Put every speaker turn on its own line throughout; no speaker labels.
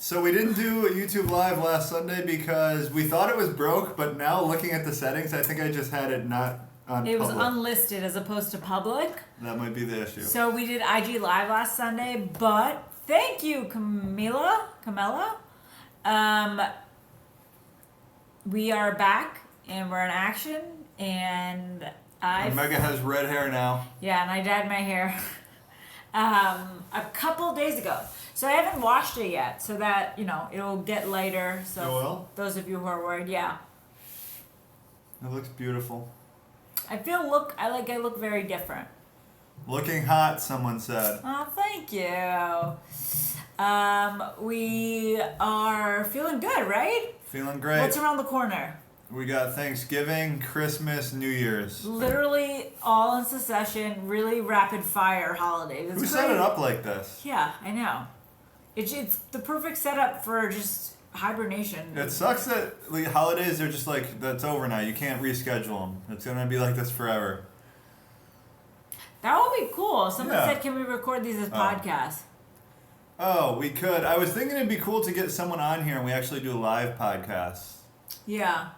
So we didn't do a YouTube Live last Sunday because we thought it was broke, but now looking at the settings, I think I just had it not on
It was
public.
unlisted as opposed to public.
That might be the issue.
So we did IG Live last Sunday, but thank you, Camilla. We are back and we're in action, and
Omega has red hair now.
Yeah, and I dyed my hair a couple days ago. So I haven't washed it yet, so that, it'll get lighter. So
It will?
those of you who are worried, yeah.
It looks beautiful.
I look very different.
Looking hot, someone said.
Oh, thank you. We are feeling good, right?
Feeling great.
What's around the corner?
We got Thanksgiving, Christmas, New Year's.
Literally all in succession, really rapid fire holidays.
Who set it up like this?
Yeah, I know. It's the perfect setup for just hibernation.
It sucks that the holidays are just like, that's over now. You can't reschedule them. It's going to be like this forever.
That would be cool. Someone
Yeah.
said, can we record these as podcasts?
Oh, we could. I was thinking it'd be cool to get someone on here and we actually do live podcasts.
Yeah.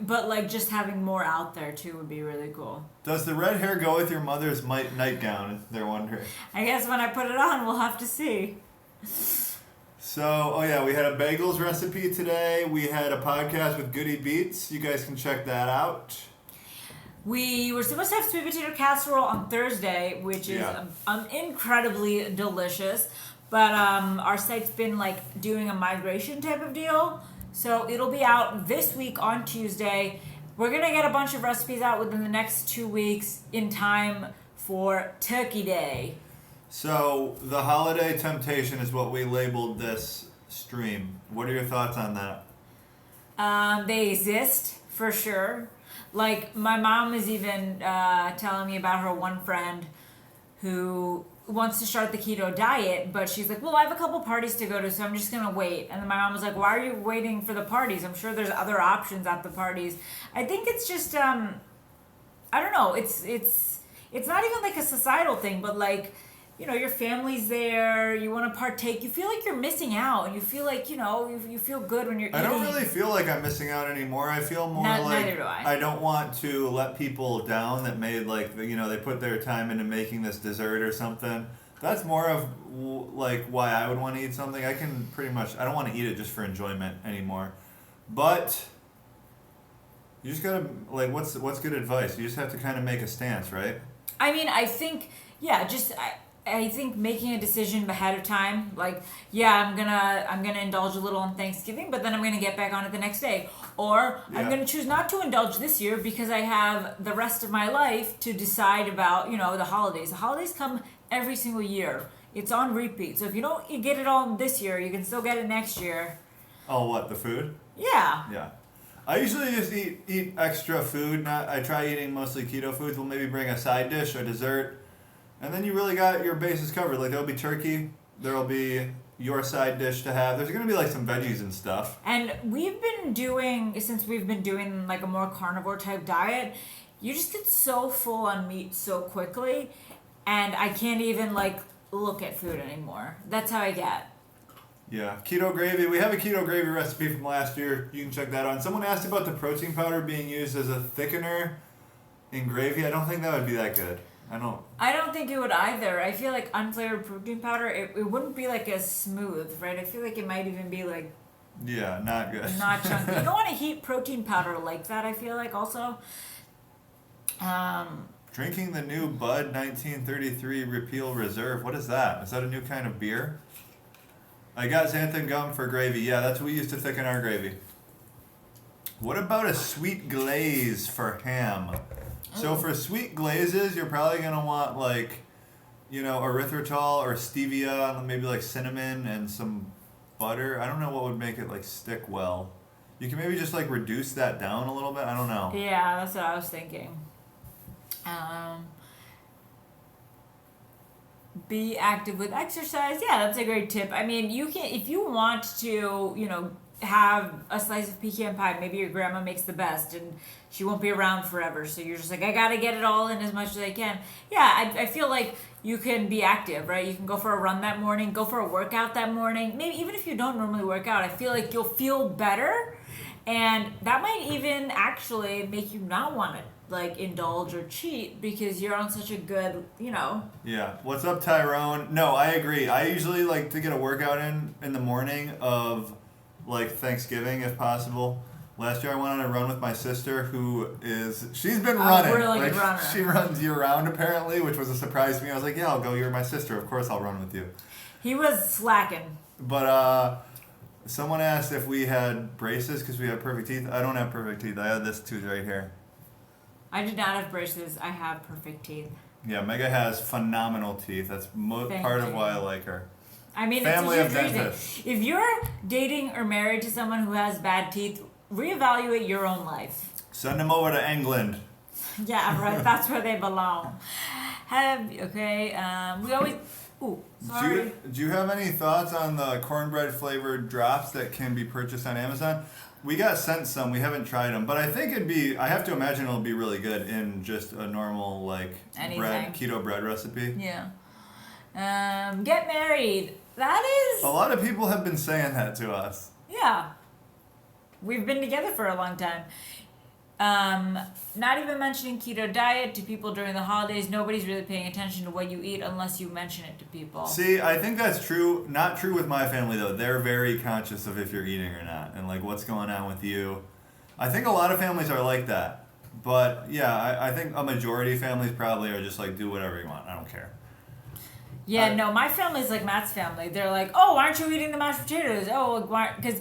But just having more out there too would be really cool.
Does the red hair go with your mother's nightgown? They're wondering.
I guess when I put it on, we'll have to see.
So, we had a bagels recipe today. We had a podcast with Goody Beats. You guys can check that out.
We were supposed to have sweet potato casserole on Thursday, which is incredibly delicious. But our site's been doing a migration type of deal. So it'll be out this week on Tuesday. We're going to get a bunch of recipes out within the next 2 weeks in time for Turkey Day.
So the holiday temptation is what we labeled this stream. What are your thoughts on that?
They exist, for sure. My mom is even telling me about her one friend who wants to start the keto diet, but she's like, well, I have a couple parties to go to, so I'm just going to wait. And then my mom was like, why are you waiting for the parties? I'm sure there's other options at the parties. I think it's just, I don't know. It's not even a societal thing, but your family's there, you want to partake, you feel like you're missing out, and you feel like, you feel good when you're eating.
I don't really feel like I'm missing out anymore. I feel more
neither do
I don't want to let people down that made they put their time into making this dessert or something. That's more of why I would want to eat something. I can pretty much, I don't want to eat it just for enjoyment anymore. But you just gotta, what's good advice? You just have to kind of make a stance, right?
I mean, I think, I think making a decision ahead of time, I'm gonna indulge a little on Thanksgiving, but then I'm gonna get back on it the next day, or I'm gonna choose not to indulge this year because I have the rest of my life to decide about the holidays. The holidays come every single year. It's on repeat. So if you don't get it all this year, you can still get it next year.
Oh, what, the food?
Yeah.
Yeah. I usually just eat extra food. I try eating mostly keto foods. We'll maybe bring a side dish, a dessert. And then you really got your bases covered. There'll be turkey. There'll be your side dish to have. There's going to be some veggies and stuff.
And since we've been doing a more carnivore type diet, you just get so full on meat so quickly. And I can't even look at food anymore. That's how I get.
Yeah. Keto gravy. We have a keto gravy recipe from last year. You can check that out. And someone asked about the protein powder being used as a thickener in gravy. I don't think that would be that good. I don't
think it would either. I feel like unflavored protein powder, it wouldn't be as smooth, right? I feel like it might even be
yeah, not good.
Not chunky. You don't want to heat protein powder like that, I feel like also.
Drinking the new Bud 1933 Repeal Reserve. What is that? Is that a new kind of beer? I got xanthan gum for gravy. Yeah, that's what we use to thicken our gravy. What about a sweet glaze for ham? So for sweet glazes, you're probably going to want erythritol or stevia, maybe cinnamon and some butter. I don't know what would make it stick well. You can maybe just reduce that down a little bit. I don't know.
Yeah, that's what I was thinking. Be active with exercise. Yeah, that's a great tip. I mean, you can, if you want to, have a slice of pecan pie. Maybe your grandma makes the best and she won't be around forever. So you're just like, I gotta get it all in as much as I can. Yeah, I feel like you can be active, right? You can go for a run that morning, go for a workout that morning. Maybe even if you don't normally work out, I feel like you'll feel better. And that might even actually make you not want to like indulge or cheat because you're on such a good,
Yeah. What's up, Tyrone? No, I agree. I usually like to get a workout in the morning of like Thanksgiving if possible. Last year I went on a run with my sister she's been running.
Really
like,
good runner.
She runs year round apparently, which was a surprise to me. I was like, yeah, I'll go. You're my sister. Of course I'll run with you.
He was slacking.
But someone asked if we had braces because we have perfect teeth. I don't have perfect teeth. I have this tooth right here.
I did not have braces. I have perfect teeth.
Yeah, Mega has phenomenal teeth. That's part of why I like her.
I mean,
Family
it's
of
a huge reason.
dentists.
If you're dating or married to someone who has bad teeth, reevaluate your own life.
Send them over to England.
Yeah, right. That's where they belong. We always. Ooh, sorry.
Do you have any thoughts on the cornbread flavored drops that can be purchased on Amazon? We got sent some. We haven't tried them, but I think I have to imagine it'll be really good in just a normal keto bread recipe.
Yeah. Get married. That is.
A lot of people have been saying that to us.
Yeah. We've been together for a long time. Not even mentioning keto diet to people during the holidays. Nobody's really paying attention to what you eat unless you mention it to people.
See, I think that's true. Not true with my family, though. They're very conscious of if you're eating or not and, like, what's going on with you. I think a lot of families are like that. But, yeah, I think a majority of families probably are just like, do whatever you want. I don't care.
Yeah, no, my family's like Matt's family. They're like, oh, aren't you eating the mashed potatoes? Oh, why? Because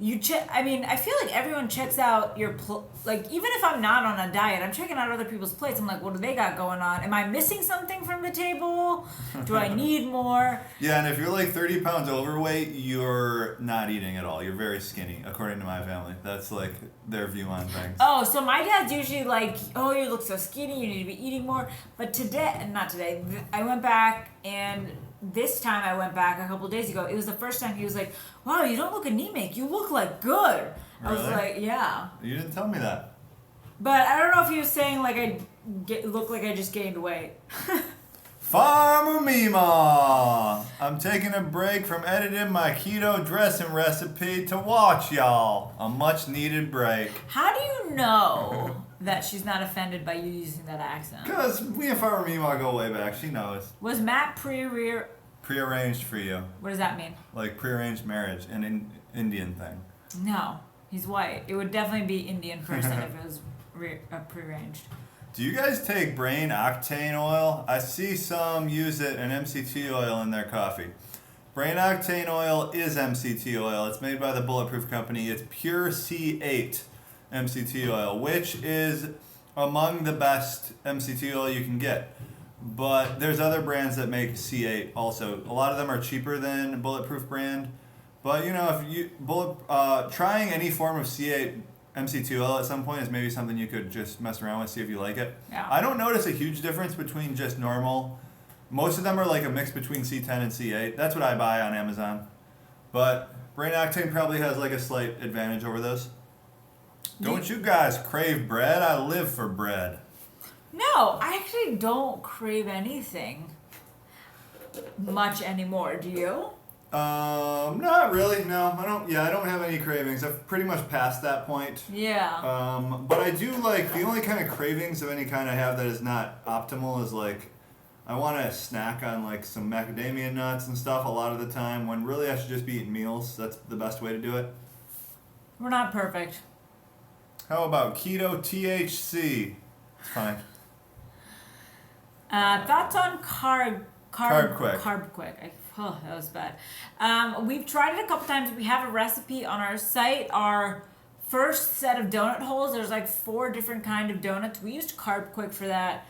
I feel like everyone checks out your like, even if I'm not on a diet, I'm checking out other people's plates. I'm like, what do they got going on? Am I missing something from the table? Do I need more?
Yeah, and if you're like 30 pounds overweight, you're not eating at all. You're very skinny, according to my family. That's like their view on things.
Oh, so my dad's usually like, oh, you look so skinny, you need to be eating more. But not today, I went back, and this time I went back a couple days ago. It was the first time he was like, wow, you don't look anemic. You look like good.
Really?
I was like, yeah.
You didn't tell me that.
But I don't know if he was saying like look like I just gained weight.
Farmer Mima! I'm taking a break from editing my keto dressing recipe to watch y'all. A much needed break.
How do you know that she's not offended by you using that accent?
Because me and Farmer Mima go way back. She knows.
Was Matt
Prearranged for you.
What does that mean?
Like prearranged marriage, an Indian thing.
No, he's white. It would definitely be Indian person if it was prearranged.
Do you guys take brain octane oil? I see some use it in MCT oil in their coffee. Brain octane oil is MCT oil. It's made by the Bulletproof Company. It's pure C8 MCT oil, which is among the best MCT oil you can get. But there's other brands that make C8 also. A lot of them are cheaper than Bulletproof brand. But if you trying any form of C8 MCT oil at some point is maybe something you could just mess around with, see if you like it.
Yeah.
I don't notice a huge difference between just normal. Most of them are like a mix between C10 and C8. That's what I buy on Amazon. But Brain Octane probably has like a slight advantage over those. Don't you guys crave bread? I live for bread.
No, I actually don't crave anything much anymore. Do you?
Not really. No, I don't. Yeah, I don't have any cravings. I've pretty much passed that point.
Yeah.
But I do like the only kind of cravings of any kind I have that is not optimal is like I want to snack on like some macadamia nuts and stuff a lot of the time when really I should just be eating meals. That's the best way to do it.
We're not perfect.
How about keto THC? It's fine.
Thoughts on Carb
Quick.
Oh, that was bad. We've tried it a couple times. We have a recipe on our site. Our first set of donut holes, there's like 4 different kind of donuts. We used Carb Quick for that.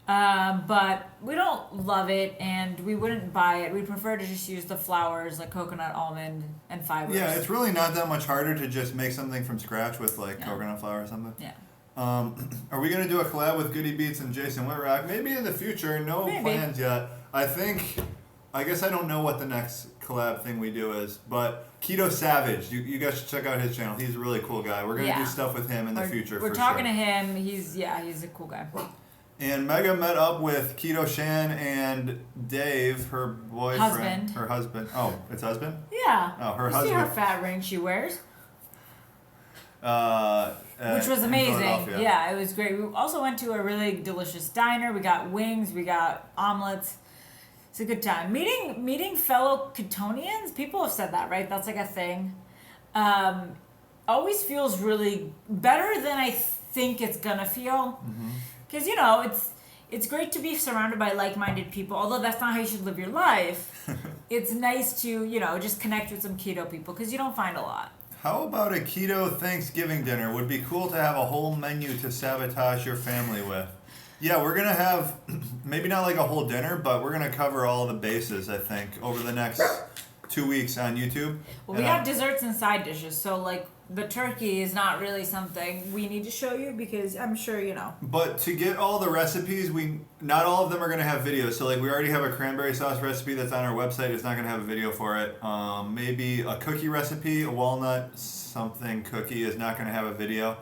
But we don't love it, and we wouldn't buy it. We prefer to just use the flours, like coconut, almond, and fibers.
Yeah, it's really not that much harder to just make something from scratch with like coconut flour or something.
Yeah.
Are we gonna do a collab with Goody Beats and Jason Whitrock? Maybe in the future. No plans yet. I think I guess I don't know what the next collab thing we do is, but Keto Savage, you guys should check out his channel. He's a really cool guy. We're gonna do stuff with him in the future.
We're talking to him. He's a cool guy.
And Mega met up with Keto Shan and Dave, her boyfriend, her husband. Oh, it's husband?
Yeah.
Oh, her
you
husband.
See her fat ring she wears. Which was
in
amazing.
Philadelphia.
Yeah, it was great. We also went to a really delicious diner. We got wings. We got omelets. It's a good time. Meeting fellow ketonians. People have said that, right? That's like a thing. Always feels really better than I think it's gonna feel. Because it's great to be surrounded by like-minded people. Although that's not how you should live your life. It's nice to just connect with some keto people because you don't find a lot.
How about a keto Thanksgiving dinner? Would be cool to have a whole menu to sabotage your family with. Yeah, we're going to have, maybe not like a whole dinner, but we're going to cover all the bases, I think, over the next 2 weeks on YouTube.
Well, we have desserts and side dishes, so like the turkey is not really something we need to show you because I'm sure you know.
But to get all the recipes, not all of them are going to have videos. So like we already have a cranberry sauce recipe that's on our website. It's not going to have a video for it. Maybe a cookie recipe, a walnut something cookie is not going to have a video.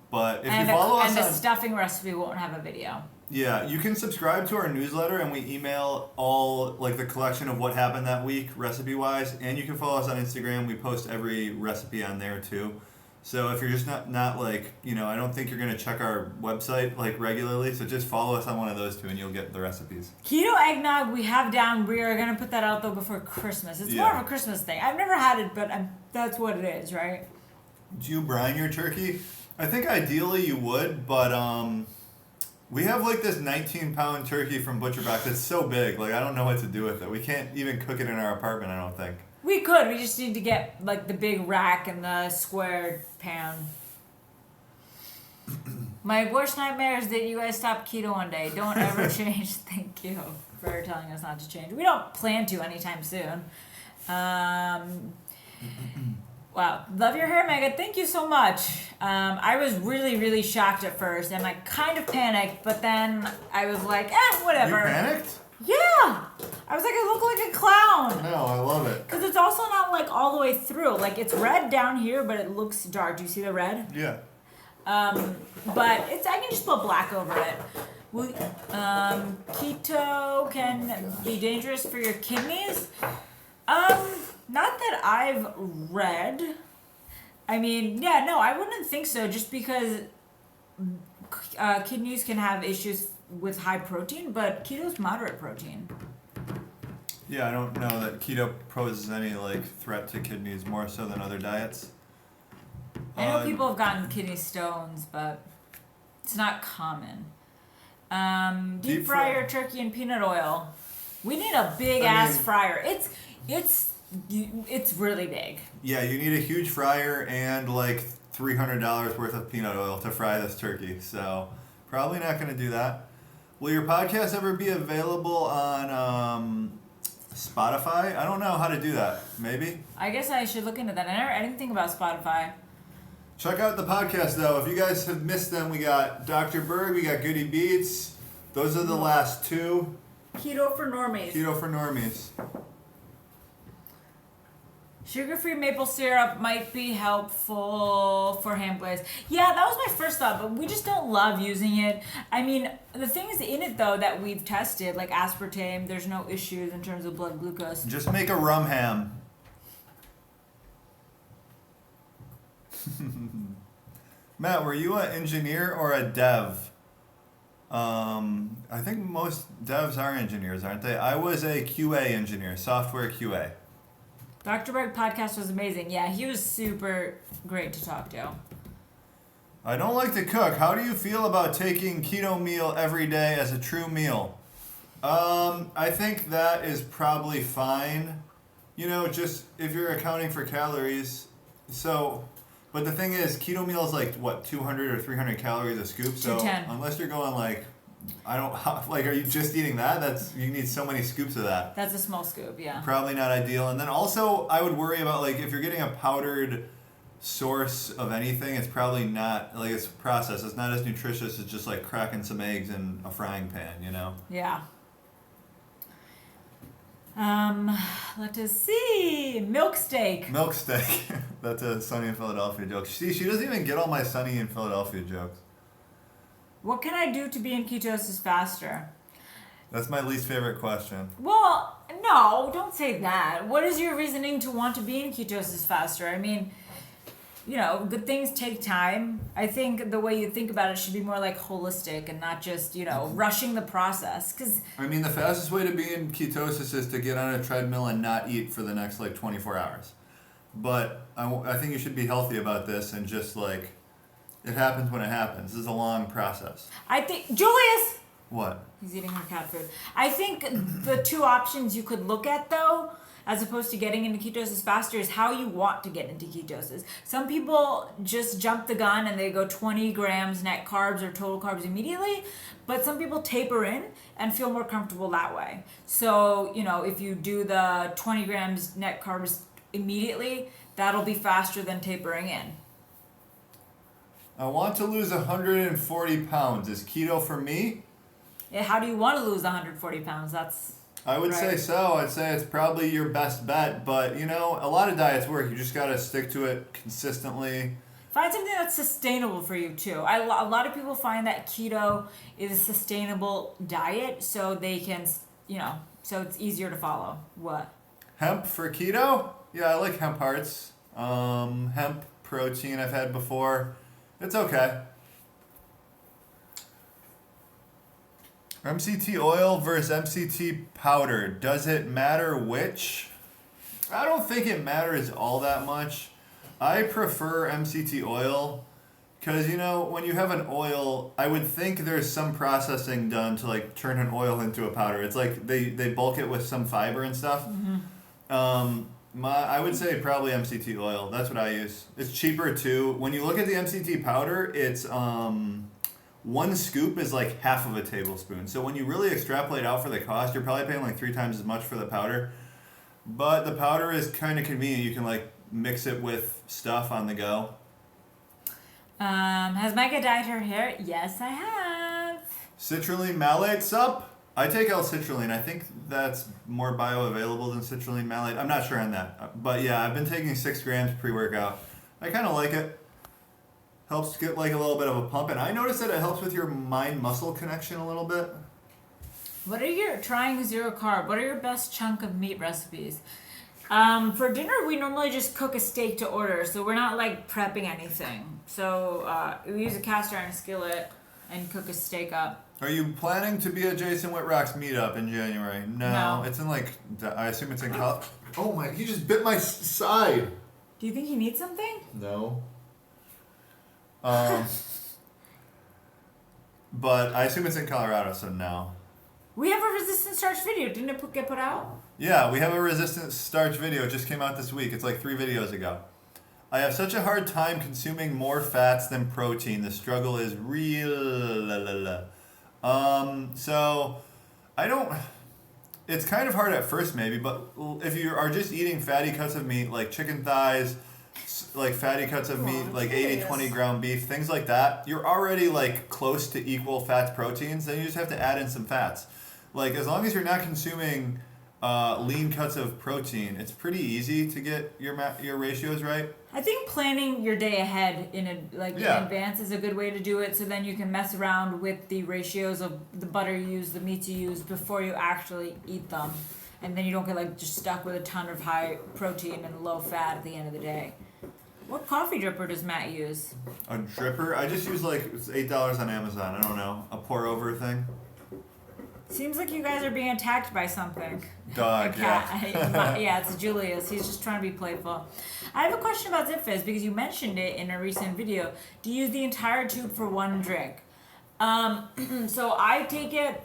But if you follow us
and
on...
the stuffing recipe won't have a video.
Yeah, you can subscribe to our newsletter and we email all like the collection of what happened that week recipe-wise. And you can follow us on Instagram. We post every recipe on there too. So if you're just not like, I don't think you're going to check our website like regularly. So just follow us on one of those two and you'll get the recipes.
Keto eggnog we have down. We are going to put that out though before Christmas. It's more of a Christmas thing. I've never had it, but that's what it is, right?
Do you brine your turkey? I think ideally you would, but we have like this 19-pound turkey from Butcher Box. It's so big, like I don't know what to do with it. We can't even cook it in our apartment, I don't think.
We could. We just need to get like the big rack and the square pan. My worst nightmare is that you guys stop keto one day. Don't ever change. Thank you for telling us not to change. We don't plan to anytime soon. Wow. Love your hair, Megan. Thank you so much. I was really, really shocked at first and like kind of panicked, but then I was like, whatever.
You panicked?
Yeah. I was like, I look like a clown.
No, I love it.
Because it's also not like all the way through. Like it's red down here, but it looks dark. Do you see the red?
Yeah.
But I can just put black over it. Keto can be dangerous for your kidneys. Not that I've read. I mean, I wouldn't think so. Just because kidneys can have issues with high protein, but keto's moderate protein.
Yeah, I don't know that keto poses any like threat to kidneys more so than other diets.
I know people have gotten kidney stones, but it's not common. Deep fry your turkey in peanut oil. We need a big ass fryer. It's really big.
Yeah, you need a huge fryer and like $300 worth of peanut oil to fry this turkey. So probably not going to do that. Will your podcast ever be available on Spotify? I don't know how to do that. Maybe?
I guess I should look into that. I didn't think about Spotify.
Check out the podcast, though. If you guys have missed them, we got Dr. Berg, we got Goody Beats. Those are the last two.
Keto for normies.
Keto for normies.
Sugar-free maple syrup might be helpful for ham glaze. Yeah, that was my first thought, but we just don't love using it. I mean, the things in it, though, that we've tested, like aspartame, there's no issues in terms of blood glucose.
Just make a rum ham. Matt, were you an engineer or a dev? I think most devs are engineers, aren't they? I was a QA engineer, software QA.
Dr. Berg podcast was amazing. Yeah, he was super great to talk to.
I don't like to cook. How do you feel about taking keto meal every day as a true meal? I think that is probably fine. Just if you're accounting for calories. So, but the thing is, keto meal is like, what, 200 or 300 calories a scoop? So
210.
Unless you're going like, are you just eating that? You need so many scoops of that.
That's a small scoop, yeah.
Probably not ideal. And then also, I would worry about like if you're getting a powdered source of anything, it's probably not like it's processed. It's not as nutritious as just like cracking some eggs in a frying pan,
Yeah. Let us see. Milk steak.
Milk steak. That's a Sunny in Philadelphia joke. See, she doesn't even get all my Sunny in Philadelphia jokes.
What can I do to be in ketosis faster?
That's my least favorite question.
Well, no, don't say that. What is your reasoning to want to be in ketosis faster? I mean, good things take time. I think the way you think about it should be more like holistic and not just, rushing the process. Because
I mean, the fastest way to be in ketosis is to get on a treadmill and not eat for the next 24 hours. But I think you should be healthy about this and just it happens when it happens. This is a long process.
I think, Julius!
What?
He's eating her cat food. I think the two options you could look at, though, as opposed to getting into ketosis faster, is how you want to get into ketosis. Some people just jump the gun and they go 20 grams net carbs or total carbs immediately, but some people taper in and feel more comfortable that way. So, if you do the 20 grams net carbs immediately, that'll be faster than tapering in.
I want to lose 140 pounds. Is keto for me?
Yeah, how do you want to lose 140 pounds?
I would say so. I'd say it's probably your best bet, but a lot of diets work. You just got to stick to it consistently.
Find something that's sustainable for you too. A lot of people find that keto is a sustainable diet, so they can, so it's easier to follow. What?
Hemp for keto? Yeah, I like hemp hearts. Hemp protein I've had before. It's okay. MCT oil versus MCT powder. Does it matter which? I don't think it matters all that much. I prefer MCT oil because, when you have an oil, I would think there's some processing done to turn an oil into a powder. It's like they bulk it with some fiber and stuff. Mm-hmm. I would say probably MCT oil. That's what I use. It's cheaper too. When you look at the MCT powder, it's one scoop is half of a tablespoon. So when you really extrapolate out for the cost, you're probably paying 3 times as much for the powder. But the powder is kind of convenient. You can mix it with stuff on the go.
Has Micah dyed her hair? Yes, I have.
Citrulline malate sup? I take L-citrulline. I think that's more bioavailable than citrulline malate. I'm not sure on that. But yeah, I've been taking 6 grams pre-workout. I kind of like it. Helps get a little bit of a pump. And I noticed that it helps with your mind-muscle connection a little bit.
What are your, trying zero carb, what are your best chunk of meat recipes? For dinner, we normally just cook a steak to order, so we're not prepping anything. So we use a cast iron skillet and cook a steak up.
Are you planning to be at Jason Whitrock's meetup in January? No. It's in I assume it's in Oh my, he just bit my side.
Do you think he needs something?
No. But I assume it's in Colorado, so no.
We have a resistance starch video. Didn't it get put out?
Yeah, we have a resistance starch video. It just came out this week. It's 3 videos ago. I have such a hard time consuming more fats than protein. The struggle is real. So I don't... It's kind of hard at first maybe, but if you are just eating fatty cuts of meat, like chicken thighs, fatty cuts of meat, 80-20 ground beef, things like that, you're already close to equal fats proteins. Then you just have to add in some fats. As long as you're not consuming lean cuts of protein, it's pretty easy to get your ratios right.
I think planning your day ahead in advance is a good way to do it. So then you can mess around with the ratios of the butter you use, the meats you use before you actually eat them, and then you don't get just stuck with a ton of high protein and low fat at the end of the day. What coffee dripper does Matt use?
A dripper? I just use it's $8 on Amazon. I don't know, a pour over thing.
Seems like you guys are being attacked by something.
Dog,
a cat. Yeah, it's Julius. He's just trying to be playful. I have a question about ZipFizz because you mentioned it in a recent video. Do you use the entire tube for one drink? So I take it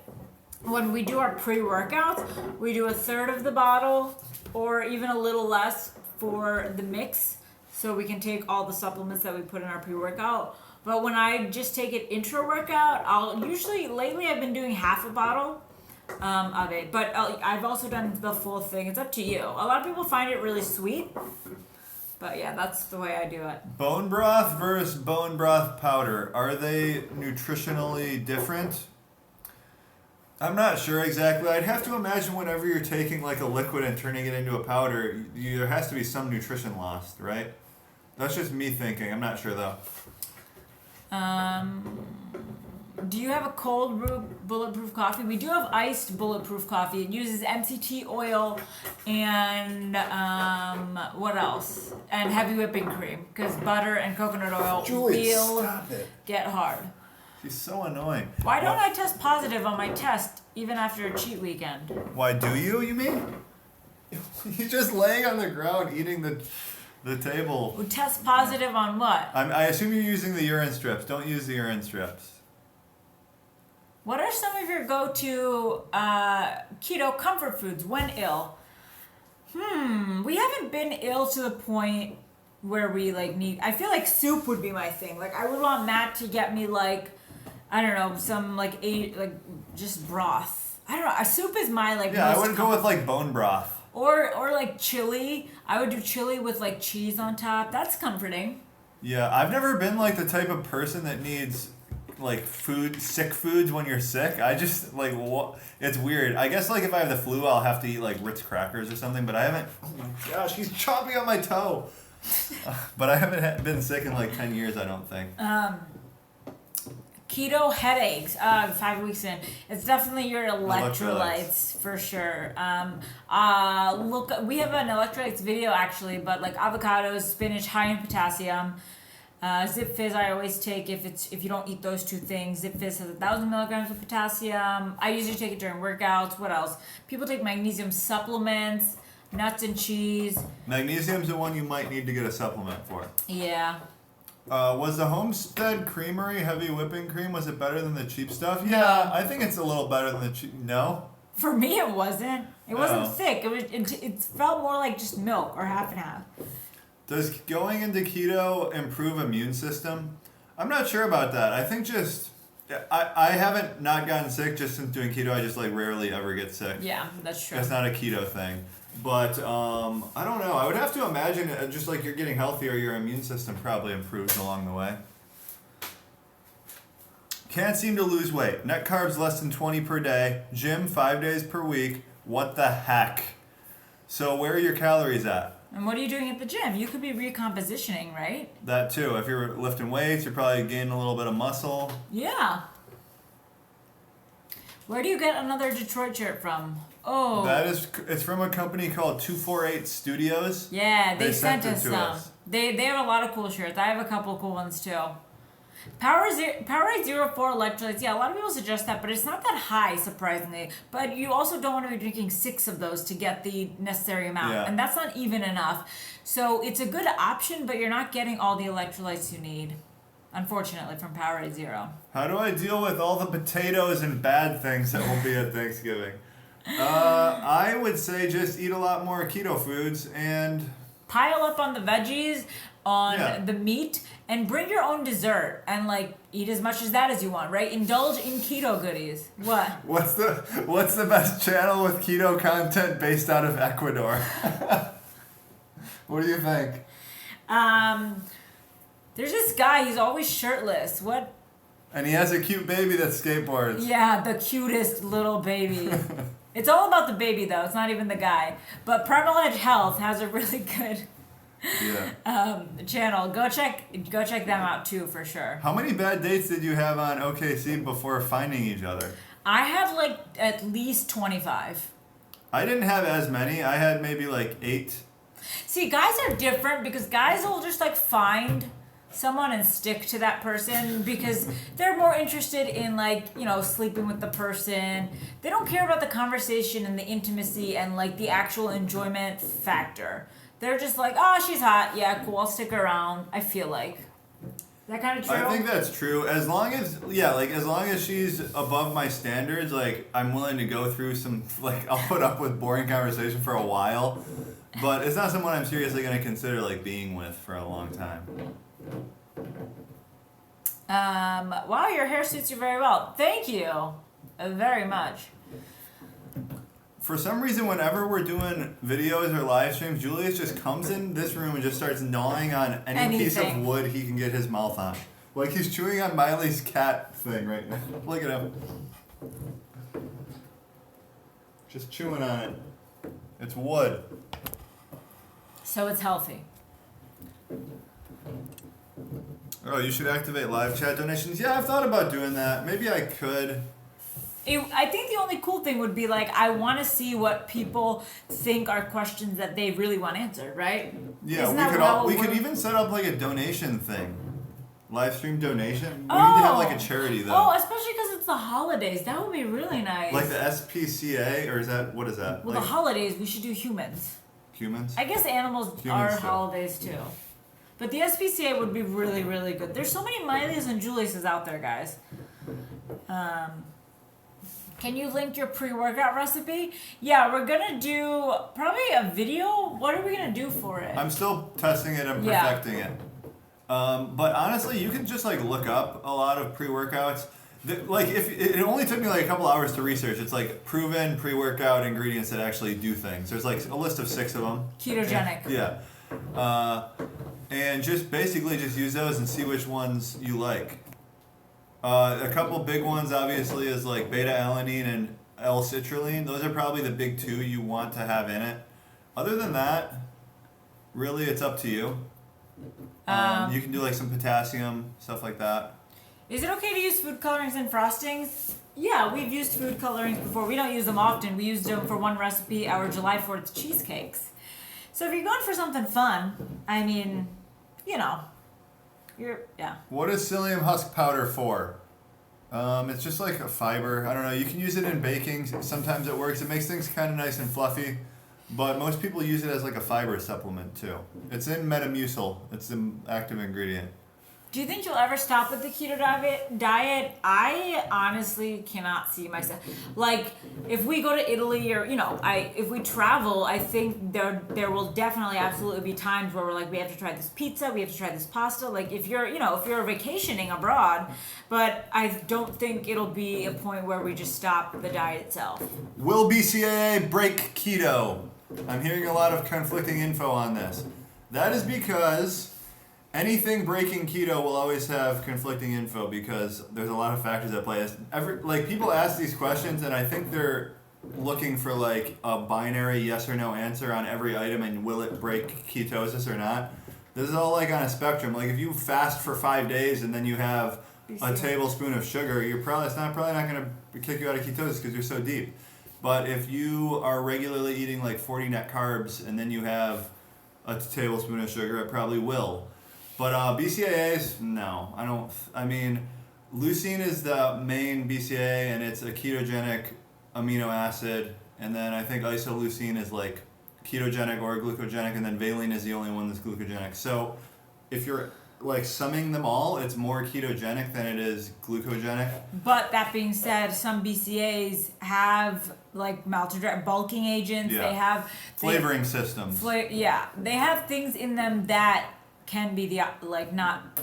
when we do our pre-workouts. We do a third of the bottle or even a little less for the mix, so we can take all the supplements that we put in our pre-workout. But when I just take it intra-workout, lately I've been doing half a bottle of it. But I've also done the full thing. It's up to you. A lot of people find it really sweet. But yeah, that's the way I do it.
Bone broth versus bone broth powder. Are they nutritionally different? I'm not sure exactly. I'd have to imagine whenever you're taking like a liquid and turning it into a powder, there has to be some nutrition lost, right? That's just me thinking. I'm not sure though.
Do you have a cold brew bulletproof coffee? We do have iced bulletproof coffee. It uses MCT oil and what else? And heavy whipping cream, because butter and coconut oil will get hard.
She's so annoying.
Why don't I test positive on my test even after a cheat weekend?
Why do you mean? You're just laying on the ground eating the table.
We test positive on what?
I assume you're using the urine strips. Don't use the urine strips.
What are some of your go-to keto comfort foods when ill? We haven't been ill to the point where we like need. I feel like soup would be my thing. Like I would want Matt to get me like, I don't know, some like just broth. I don't know. A soup is my like.
Yeah, I would go with like bone broth.
Or like chili. I would do chili with like cheese on top. That's comforting.
Yeah, I've never been like the type of person that needs like sick foods when you're sick. I just like it's weird. I guess like if I have the flu, I'll have to eat like Ritz crackers or something. But I haven't. Oh my gosh, he's chomping on my toe. But I haven't been sick in like 10 years. I don't think.
Keto headaches. 5 weeks in, it's definitely your electrolytes for sure. Look, we have an electrolytes video actually, but like avocados, spinach, high in potassium. Zip Fizz I always take if you don't eat those two things. Zip Fizz has 1,000 milligrams of potassium. I usually take it during workouts. What else? People take magnesium supplements, nuts and cheese.
Magnesium's the one you might need to get a supplement for.
Yeah.
Was the Homestead Creamery heavy whipping cream, was it better than the cheap stuff? Yeah, I think it's a little better than the cheap. No?
For me, it wasn't. It wasn't thick. It felt more like just milk or half and half.
Does going into keto improve immune system? I'm not sure about that. I think I haven't not gotten sick just since doing keto. I just like rarely ever get sick.
Yeah, that's true.
That's not a keto thing. But I don't know. I would have to imagine just like you're getting healthier, your immune system probably improves along the way. Can't seem to lose weight. Net carbs less than 20 per day. Gym 5 days per week. What the heck? So where are your calories at?
And what are you doing at the gym? You could be recompositioning, right?
That too. If you're lifting weights, you're probably gaining a little bit of muscle.
Yeah. Where do you get another Detroit shirt from? Oh.
It's from a company called 248 Studios.
Yeah, they sent us some. They have a lot of cool shirts. I have a couple cool ones too. Powerade 04 electrolytes. Yeah, a lot of people suggest that, but it's not that high, surprisingly. But you also don't want to be drinking 6 of those to get the necessary amount.
Yeah.
And that's not even enough. So it's a good option, but you're not getting all the electrolytes you need, unfortunately, from Powerade 0.
How do I deal with all the potatoes and bad things that will be at Thanksgiving? I would say just eat a lot more keto foods and
pile up on the veggies, on the meat, and bring your own dessert and like eat as much as that as you want, right? Indulge in keto goodies. What?
What's the best channel with keto content based out of Ecuador? What do you think?
There's this guy, he's always shirtless. What?
And he has a cute baby that skateboards.
Yeah, the cutest little baby. It's all about the baby though, it's not even the guy. But Primal Edge Health has a really good channel. Go check them out too for sure.
How many bad dates did you have on OKC before finding each other?
I had like at least 25.
I didn't have as many. I had maybe like 8.
See, guys are different because guys will just like find someone and stick to that person because they're more interested in like, you know, sleeping with the person. They don't care about the conversation and the intimacy and like the actual enjoyment factor. They're just like, oh, she's hot. Yeah, cool. I'll stick around. I feel like. Is that kind of true?
I think that's true. As long as she's above my standards, like I'm willing to go through some, like I'll put up with boring conversation for a while, but it's not someone I'm seriously going to consider like being with for a long time.
Wow, your hair suits you very well. Thank you very much.
For some reason, whenever we're doing videos or live streams, Julius just comes in this room and just starts gnawing on any piece of wood he can get his mouth on. Like he's chewing on Miley's cat thing right now. Look at him. Just chewing on it. It's wood.
So it's healthy.
Oh, you should activate live chat donations. Yeah, I've thought about doing that. Maybe I could.
I think the only cool thing would be like I want to see what people think are questions that they really want answered, right?
Yeah,
Isn't that
we
how it
could
works?
even set up like a donation thing. Live stream donation. We
Oh.
need to have like a charity though.
Oh, especially because it's the holidays. That would be really nice.
Like the SPCA, or is that, what is that?
Well,
like
the holidays, we should do humans.
humans?
I guess animals
Humans
are
too.
holidays too. But the SPCA would be really, really good. There's so many Miley's and Julius's out there, guys. Can you link your pre-workout recipe? Yeah, we're gonna do probably a video. What are we gonna do for it?
I'm still testing it and
Yeah.
perfecting it. But honestly, you can just like look up a lot of pre-workouts. Like if it only took me like a couple hours to research. It's like proven pre-workout ingredients that actually do things. There's like a list of 6 of them.
Ketogenic.
Yeah. And just basically just use those and see which ones you like. A couple big ones obviously is like beta-alanine and L-citrulline. Those are probably the big 2 you want to have in it. Other than that, really it's up to you. You can do like some potassium, stuff like that.
Is it okay to use food colorings and frostings? Yeah, we've used food colorings before. We don't use them often. We used them for one recipe, our July 4th cheesecakes. So if you're going for something fun, I mean, you know, yeah.
What is psyllium husk powder for? It's just like a fiber. I don't know. You can use it in baking. Sometimes it works. It makes things kind of nice and fluffy. But most people use it as like a fiber supplement too. It's in Metamucil. It's the active ingredient.
Do you think you'll ever stop with the keto diet? I honestly cannot see myself. Like, if we go to Italy or, if we travel, I think there will definitely absolutely be times where we're like, we have to try this pizza, we have to try this pasta. Like, if you're vacationing abroad, but I don't think it'll be a point where we just stop the diet itself.
Will BCAA break keto? I'm hearing a lot of conflicting info on this. That is because anything breaking keto will always have conflicting info because there's a lot of factors at play. People ask these questions and I think they're looking for like a binary yes or no answer on every item and will it break ketosis or not. This is all like on a spectrum. Like if you fast for 5 days and then you have a tablespoon of sugar, it's probably not going to kick you out of ketosis because you're so deep. But if you are regularly eating like 40 net carbs and then you have a tablespoon of sugar, it probably will. But BCAAs, no. Leucine is the main BCAA and it's a ketogenic amino acid. And then I think isoleucine is like ketogenic or glucogenic, and then valine is the only one that's glucogenic. So if you're like summing them all, it's more ketogenic than it is glucogenic.
But that being said, some BCAAs have like bulking agents.
Yeah.
They have
Flavoring systems.
They have things in them that can be not.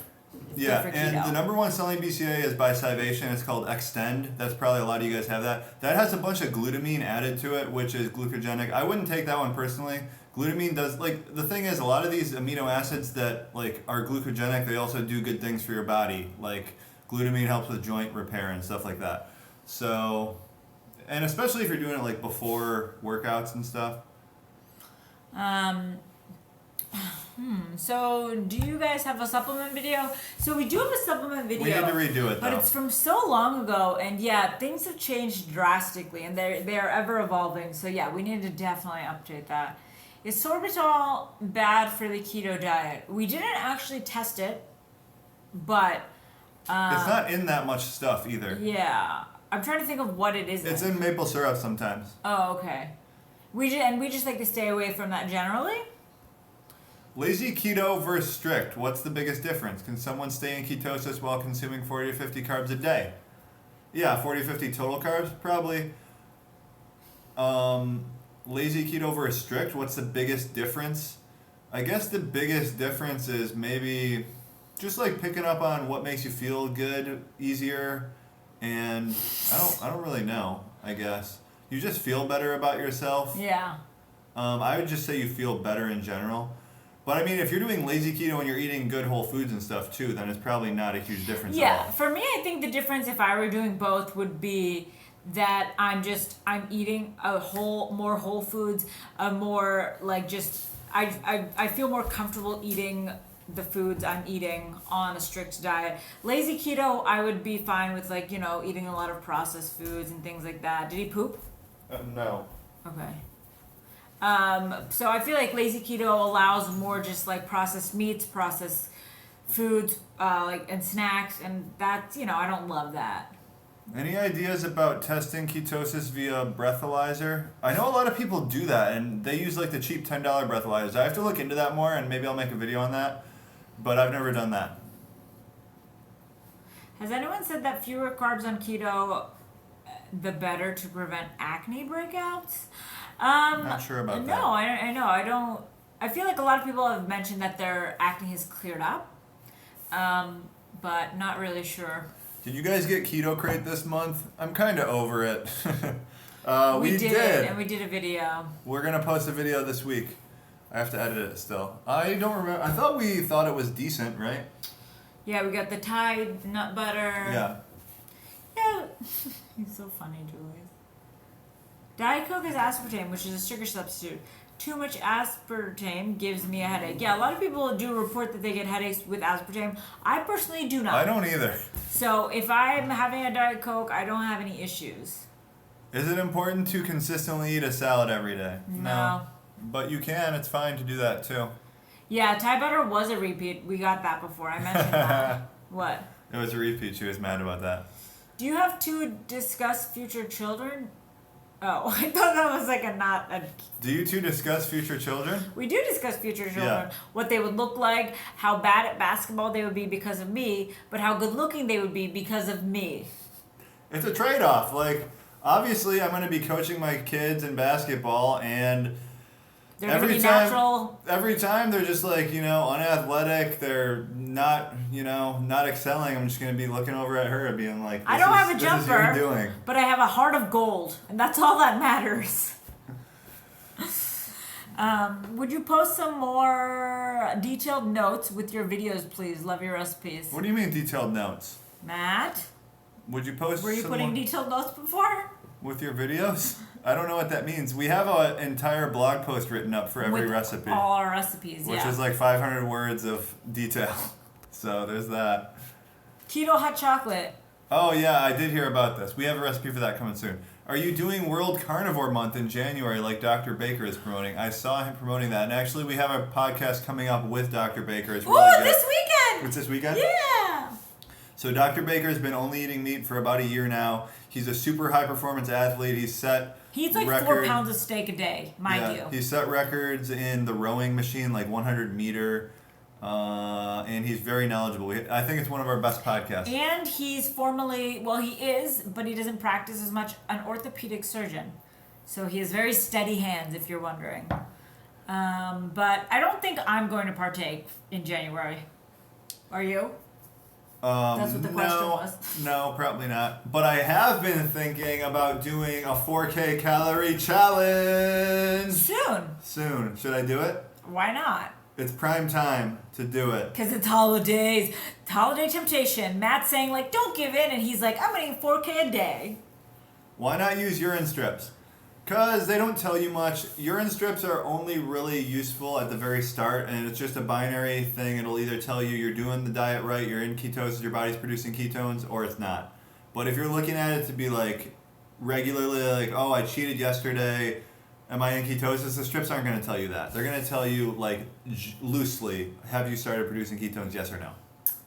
Yeah,
for
and
keto.
the number one selling BCAA is Bisalvation. It's called Extend. That's probably a lot of you guys have that. That has a bunch of glutamine added to it, which is glucogenic. I wouldn't take that one personally. Glutamine does, the thing is, a lot of these amino acids that, are glucogenic, they also do good things for your body. Like, glutamine helps with joint repair and stuff like that. So, and especially if you're doing it, before workouts and stuff.
So, do you guys have a supplement video? So, we do have a supplement video.
We need to redo it,
but
though.
it's from so long ago, and things have changed drastically, and they're ever evolving. So, we need to definitely update that. Is sorbitol bad for the keto diet? We didn't actually test it, but
It's not in that much stuff either.
yeah, I'm trying to think of what it is.
It's in maple syrup sometimes.
Oh, okay. We just like to stay away from that generally.
Lazy keto versus strict. What's the biggest difference? Can someone stay in ketosis while consuming 40 to 50 carbs a day? Yeah, 40 to 50 total carbs? Probably. Lazy keto versus strict. What's the biggest difference? I guess the biggest difference is maybe just picking up on what makes you feel good easier. And I don't really know, I guess. You just feel better about yourself.
Yeah.
I would just say you feel better in general. But if you're doing lazy keto and you're eating good whole foods and stuff too, then it's probably not a huge difference at all.
For me, I think the difference if I were doing both would be that I'm eating more whole foods, I feel more comfortable eating the foods I'm eating on a strict diet. Lazy keto, I would be fine with eating a lot of processed foods and things like that. Did he poop?
No.
Okay. So I feel like lazy keto allows more just like processed meats, processed foods, and snacks, and that's I don't love that.
Any ideas about testing ketosis via breathalyzer? I know a lot of people do that, and they use like the cheap $10 breathalyzers. I have to look into that more, and maybe I'll make a video on that, but I've never done that.
Has anyone said that fewer carbs on keto, the better to prevent acne breakouts?
Not sure about that.
No, I know. I don't. I feel like a lot of people have mentioned that their acne has cleared up, but not really sure.
Did you guys get Keto Crate this month? I'm kind of over it. We
did, and we did a video.
We're gonna post a video this week. I have to edit it still. I don't remember. I thought we thought it was decent, right?
Yeah, we got the Tide nut butter.
Yeah.
Yeah. He's so funny, Julius. Diet Coke has aspartame, which is a sugar substitute. Too much aspartame gives me a headache. Yeah, a lot of people do report that they get headaches with aspartame. I personally do not.
I don't either.
So if I'm having a Diet Coke, I don't have any issues.
Is it important to consistently eat a salad every day?
No.
But you can. It's fine to do that too.
Yeah, Thai butter was a repeat. We got that before. I mentioned that. What?
It was a repeat. She was mad about that.
Do you have to discuss future children? Oh, I thought that was like
Do you two discuss future children?
We do discuss future children.
Yeah.
What they would look like, how bad at basketball they would be because of me, but how good looking they would be because of me.
It's a trade-off. Like, obviously, I'm going to be coaching my kids in basketball, and
they're going to be natural.
Every time they're just like, unathletic, they're not, not excelling. I'm just going to be looking over at her and being like,
I don't have a jumper,
this is what you're doing.
But I have a heart of gold, and that's all that matters. Would you post some more detailed notes with your videos, please? Love your recipes.
What do you mean detailed notes?
Matt?
Would you post
Were you putting detailed notes before?
With your videos? I don't know what that means. We have an entire blog post written up for every recipe.
All our recipes,
which is like 500 words of detail. So there's that.
Keto hot chocolate.
Oh yeah, I did hear about this. We have a recipe for that coming soon. Are you doing World Carnivore Month in January like Dr. Baker is promoting? I saw him promoting that. And actually we have a podcast coming up with Dr. Baker. It's really good.
This weekend!
It's this weekend?
Yeah!
So Dr. Baker has been only eating meat for about a year now. He's a super high performance athlete. He eats like
4 pounds of steak a day, mind you.
He set records in the rowing machine, like 100 meter. And he's very knowledgeable. I think it's one of our best podcasts.
And he's he is, but he doesn't practice as much, an orthopedic surgeon. So he has very steady hands, if you're wondering. But I don't think I'm going to partake in January. Are you? That's what the question was.
No, probably not. But I have been thinking about doing a 4K calorie challenge. Soon. Should I do it?
Why not?
It's prime time to do it.
Because it's holidays. It's holiday temptation. Matt's saying, don't give in. And he's like, I'm eating 4K a day.
Why not use urine strips? Because they don't tell you much. Urine strips are only really useful at the very start, and it's just a binary thing. It'll either tell you you're doing the diet right, you're in ketosis, your body's producing ketones, or it's not. But if you're looking at it to be regularly oh, I cheated yesterday, am I in ketosis? The strips aren't going to tell you that. They're going to tell you, loosely, have you started producing ketones, yes or no?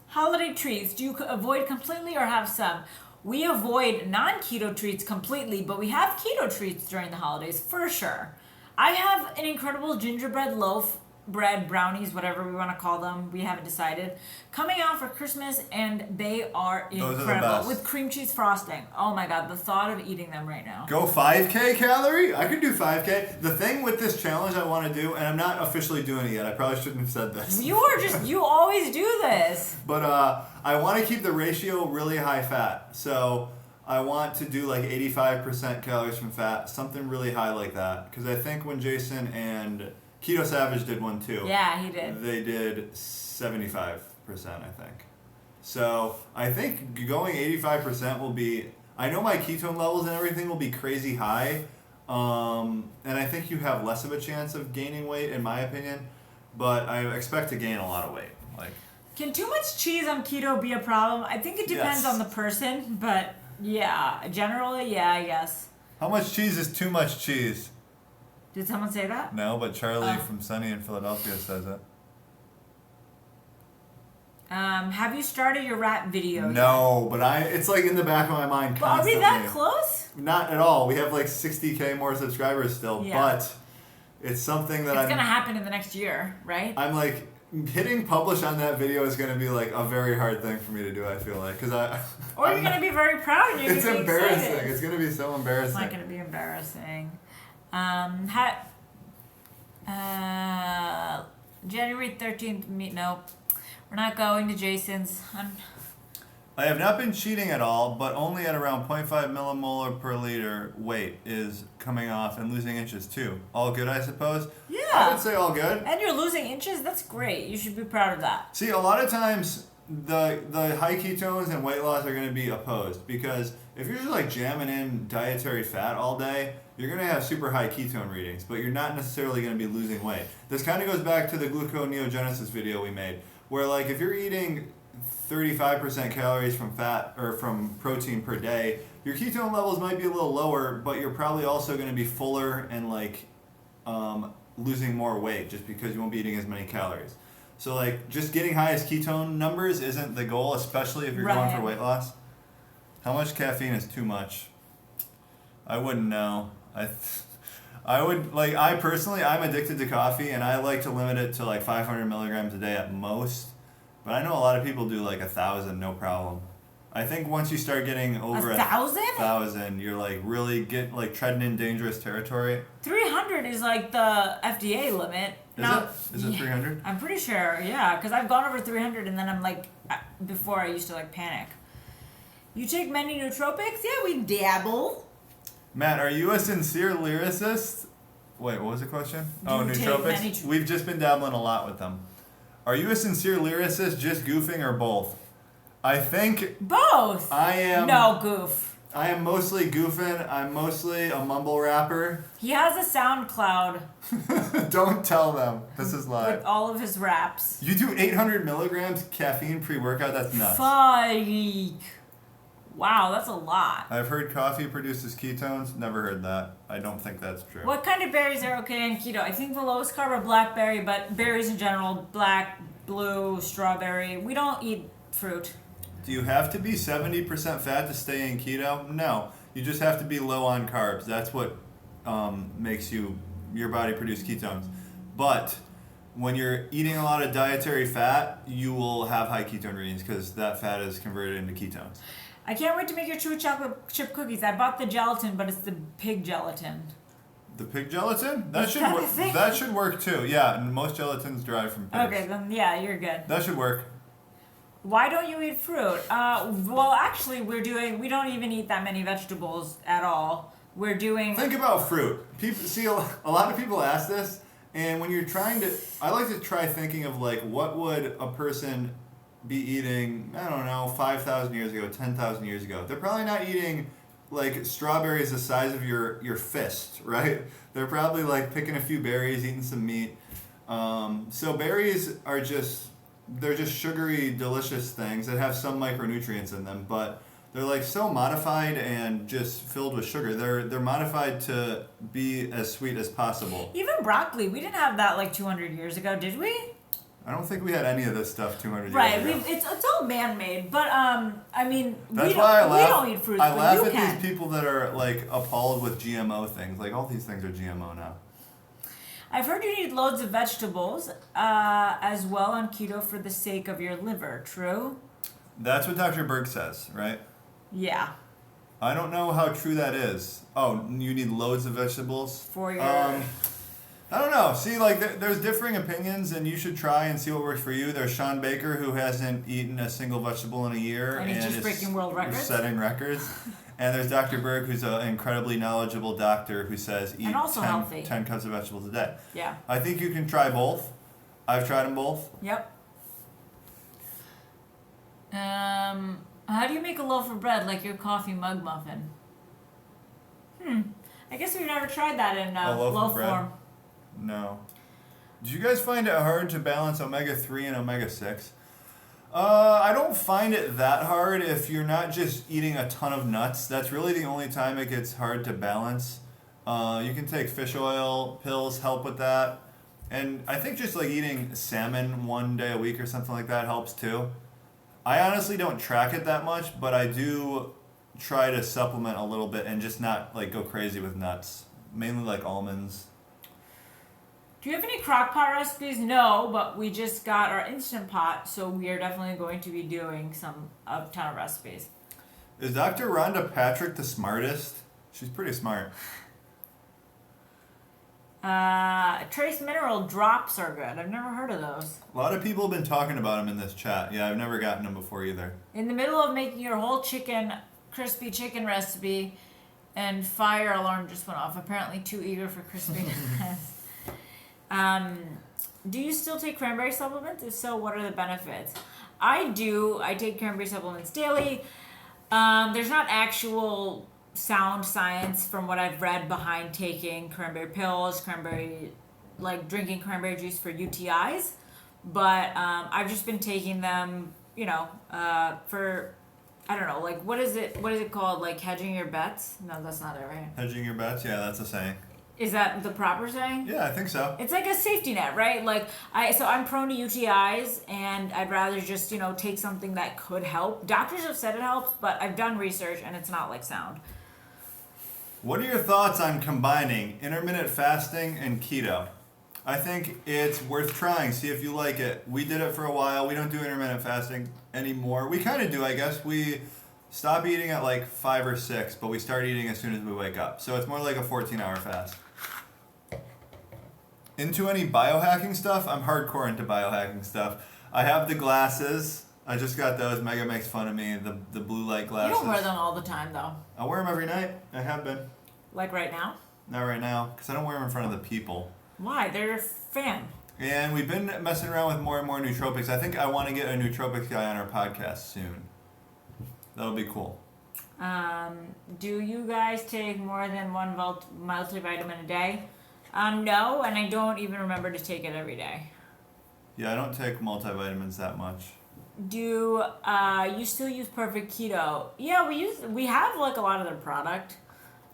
Holiday treats, do you avoid completely or have some? We avoid non-keto treats completely, but we have keto treats during the holidays, for sure. I have an incredible gingerbread loaf, bread, brownies, whatever we want to call them, we haven't decided, coming out for Christmas, and they are incredible.
Those are the best.
With cream cheese frosting. Oh my god, the thought of eating them right now.
Go 5K calorie? I could do 5K. The thing with this challenge I want to do, and I'm not officially doing it yet, I probably shouldn't have said this.
You always do this.
But I want to keep the ratio really high fat. So I want to do 85% calories from fat, something really high like that. Because I think when Jason and Keto Savage did one too.
Yeah, he did.
They did 75%, I think. So I think going 85% will be... I know my ketone levels and everything will be crazy high, and I think you have less of a chance of gaining weight, in my opinion. But I expect to gain a lot of weight. Like,
can too much cheese on keto be a problem? I think it depends on the person, but yeah, generally, yeah, I guess.
How much cheese is too much cheese?
Did someone say that?
No, but Charlie from Sunny in Philadelphia says it.
Have you started your rap video
No, but it's like in the back of my mind constantly.
Are we that close?
Not at all. We have like 60K more subscribers still, but it's something that
it's gonna happen in the next year, right?
I'm like, hitting publish on that video is gonna be like a very hard thing for me to do. I feel like
or you're gonna be very proud. And you're
it's
gonna be
embarrassing.
Excited.
It's gonna be so embarrassing.
It's not gonna be embarrassing. January 13th. Nope. We're not going to Jason's.
I have not been cheating at all, but only at around 0.5 millimolar per liter weight is coming off and losing inches too. All good, I suppose?
Yeah.
I would say all good.
And you're losing inches? That's great. You should be proud of that.
See, a lot of times the high ketones and weight loss are going to be opposed, because if you're just like jamming in dietary fat all day, you're going to have super high ketone readings, but you're not necessarily going to be losing weight. This kind of goes back to the gluconeogenesis video we made, where like if you're eating 35% calories from fat or from protein per day, your ketone levels might be a little lower, but you're probably also going to be fuller and like losing more weight just because you won't be eating as many calories. So like just getting highest ketone numbers isn't the goal, especially if you're going for weight loss. How much caffeine is too much? I wouldn't know. I would like, I personally, I'm addicted to coffee and I like to limit it to like 500 milligrams a day at most. But I know a lot of people do like 1,000, no problem. I think once you start getting over 1,000, you're like really treading in dangerous territory.
300 is like the FDA limit.
Is it 300?
I'm pretty sure, yeah, because I've gone over 300 and then I'm like, before I used to like panic. You take many nootropics? Yeah, we dabble.
Matt, are you a sincere lyricist? Wait, what was the question? Nootropics? We've just been dabbling a lot with them. Are you a sincere lyricist, just goofing, or both? I think...
Both!
I am...
No, goof.
I am mostly goofing. I'm mostly a mumble rapper.
He has a SoundCloud.
Don't tell them. This is live.
With all of his raps.
You do 800 milligrams caffeine pre-workout? That's nuts.
Fuck. Wow, that's a lot.
I've heard coffee produces ketones. Never heard that. I don't think that's true.
What kind of berries are okay in keto? I think the lowest carb are blackberry, but berries in general, black, blue, strawberry. We don't eat fruit.
Do you have to be 70% fat to stay in keto? No. You just have to be low on carbs. That's what makes your body produce ketones. But when you're eating a lot of dietary fat, you will have high ketone readings because that fat is converted into ketones.
I can't wait to make your true chocolate chip cookies. I bought the gelatin, but it's the pig gelatin.
The pig gelatin? That should work. That should work too. Yeah, and most gelatins derive from pigs.
Okay, then yeah, you're good.
That should work.
Why don't you eat fruit? Well, actually, we don't even eat that many vegetables at all. We're doing...
Think about fruit. People see a lot of people ask this, and when you're trying to... I like to try thinking of like, what would a person be eating, I don't know, 5,000 years ago, 10,000 years ago? They're probably not eating like strawberries the size of your fist, right? They're probably like picking a few berries, eating some meat. So berries are they're just sugary, delicious things that have some micronutrients in them, but they're like so modified and just filled with sugar. They're modified to be as sweet as possible.
Even broccoli, we didn't have that like 200 years ago, did we?
I don't think we had any of this stuff 200 years
right,
ago.
It's all man-made, but I mean,
That's why
we don't eat fruits,
I laugh
you
at
can.
these people that are like appalled with GMO things. Like all these things are GMO now.
I've heard you need loads of vegetables as well on keto for the sake of your liver. True?
That's what Dr. Berg says, right?
Yeah.
I don't know how true that is. Oh, you need loads of vegetables?
For your...
I don't know. See, like, there's differing opinions, and you should try and see what works for you. There's Sean Baker, who hasn't eaten a single vegetable in a year.
And he's just breaking world records?
Setting records. And there's Dr. Berg, who's an incredibly knowledgeable doctor who says eat 10 cups of vegetables a day.
Yeah.
I think you can try both. I've tried them both.
Yep. How do you make a loaf of bread like your coffee mug muffin? I guess we've never tried that in
A loaf of
loaf
bread?
form.
No. Do you guys find it hard to balance omega-3 and omega-6? I don't find it that hard if you're not just eating a ton of nuts. That's really the only time it gets hard to balance. You can take fish oil pills, help with that. And I think just like eating salmon one day a week or something like that helps too. I honestly don't track it that much, but I do try to supplement a little bit and just not like go crazy with nuts. Mainly like almonds.
Do you have any crock pot recipes? No, but we just got our Instant Pot, so we are definitely going to be doing a ton of recipes.
Is Dr. Rhonda Patrick the smartest? She's pretty smart.
Trace mineral drops are good. I've never heard of those.
A lot of people have been talking about them in this chat. Yeah, I've never gotten them before either.
In the middle of making your whole crispy chicken recipe, and fire alarm just went off. Apparently too eager for crispiness. Do you still take cranberry supplements? If so, what are the benefits? I do. I take cranberry supplements daily. There's not actual sound science from what I've read behind taking cranberry pills, drinking cranberry juice for UTIs. But I've just been taking them, for, I don't know, like, what is it called? Like hedging your bets? No, that's not it, right?
Hedging your bets? Yeah, that's a saying.
Is that the proper saying?
Yeah, I think so.
It's like a safety net, right? So I'm prone to UTIs, and I'd rather just, take something that could help. Doctors have said it helps, but I've done research, and it's not like sound.
What are your thoughts on combining intermittent fasting and keto? I think it's worth trying. See if you like it. We did it for a while. We don't do intermittent fasting anymore. We kind of do, I guess. We stop eating at like 5 or 6, but we start eating as soon as we wake up. So it's more like a 14-hour fast. Into any biohacking stuff? I'm hardcore into biohacking stuff. I have the glasses. I just got those. Mega makes fun of me. The blue light glasses.
You don't wear them all the time, though.
I wear them every night. I have been.
Like right now?
Not right now, because I don't wear them in front of the people.
Why? They're your fan.
And we've been messing around with more and more nootropics. I think I want to get a nootropics guy on our podcast soon. That'll be cool.
Do you guys take more than one multivitamin a day? No, and I don't even remember to take it every day.
Yeah, I don't take multivitamins that much.
Do you still use Perfect Keto? Yeah, we have like a lot of their product.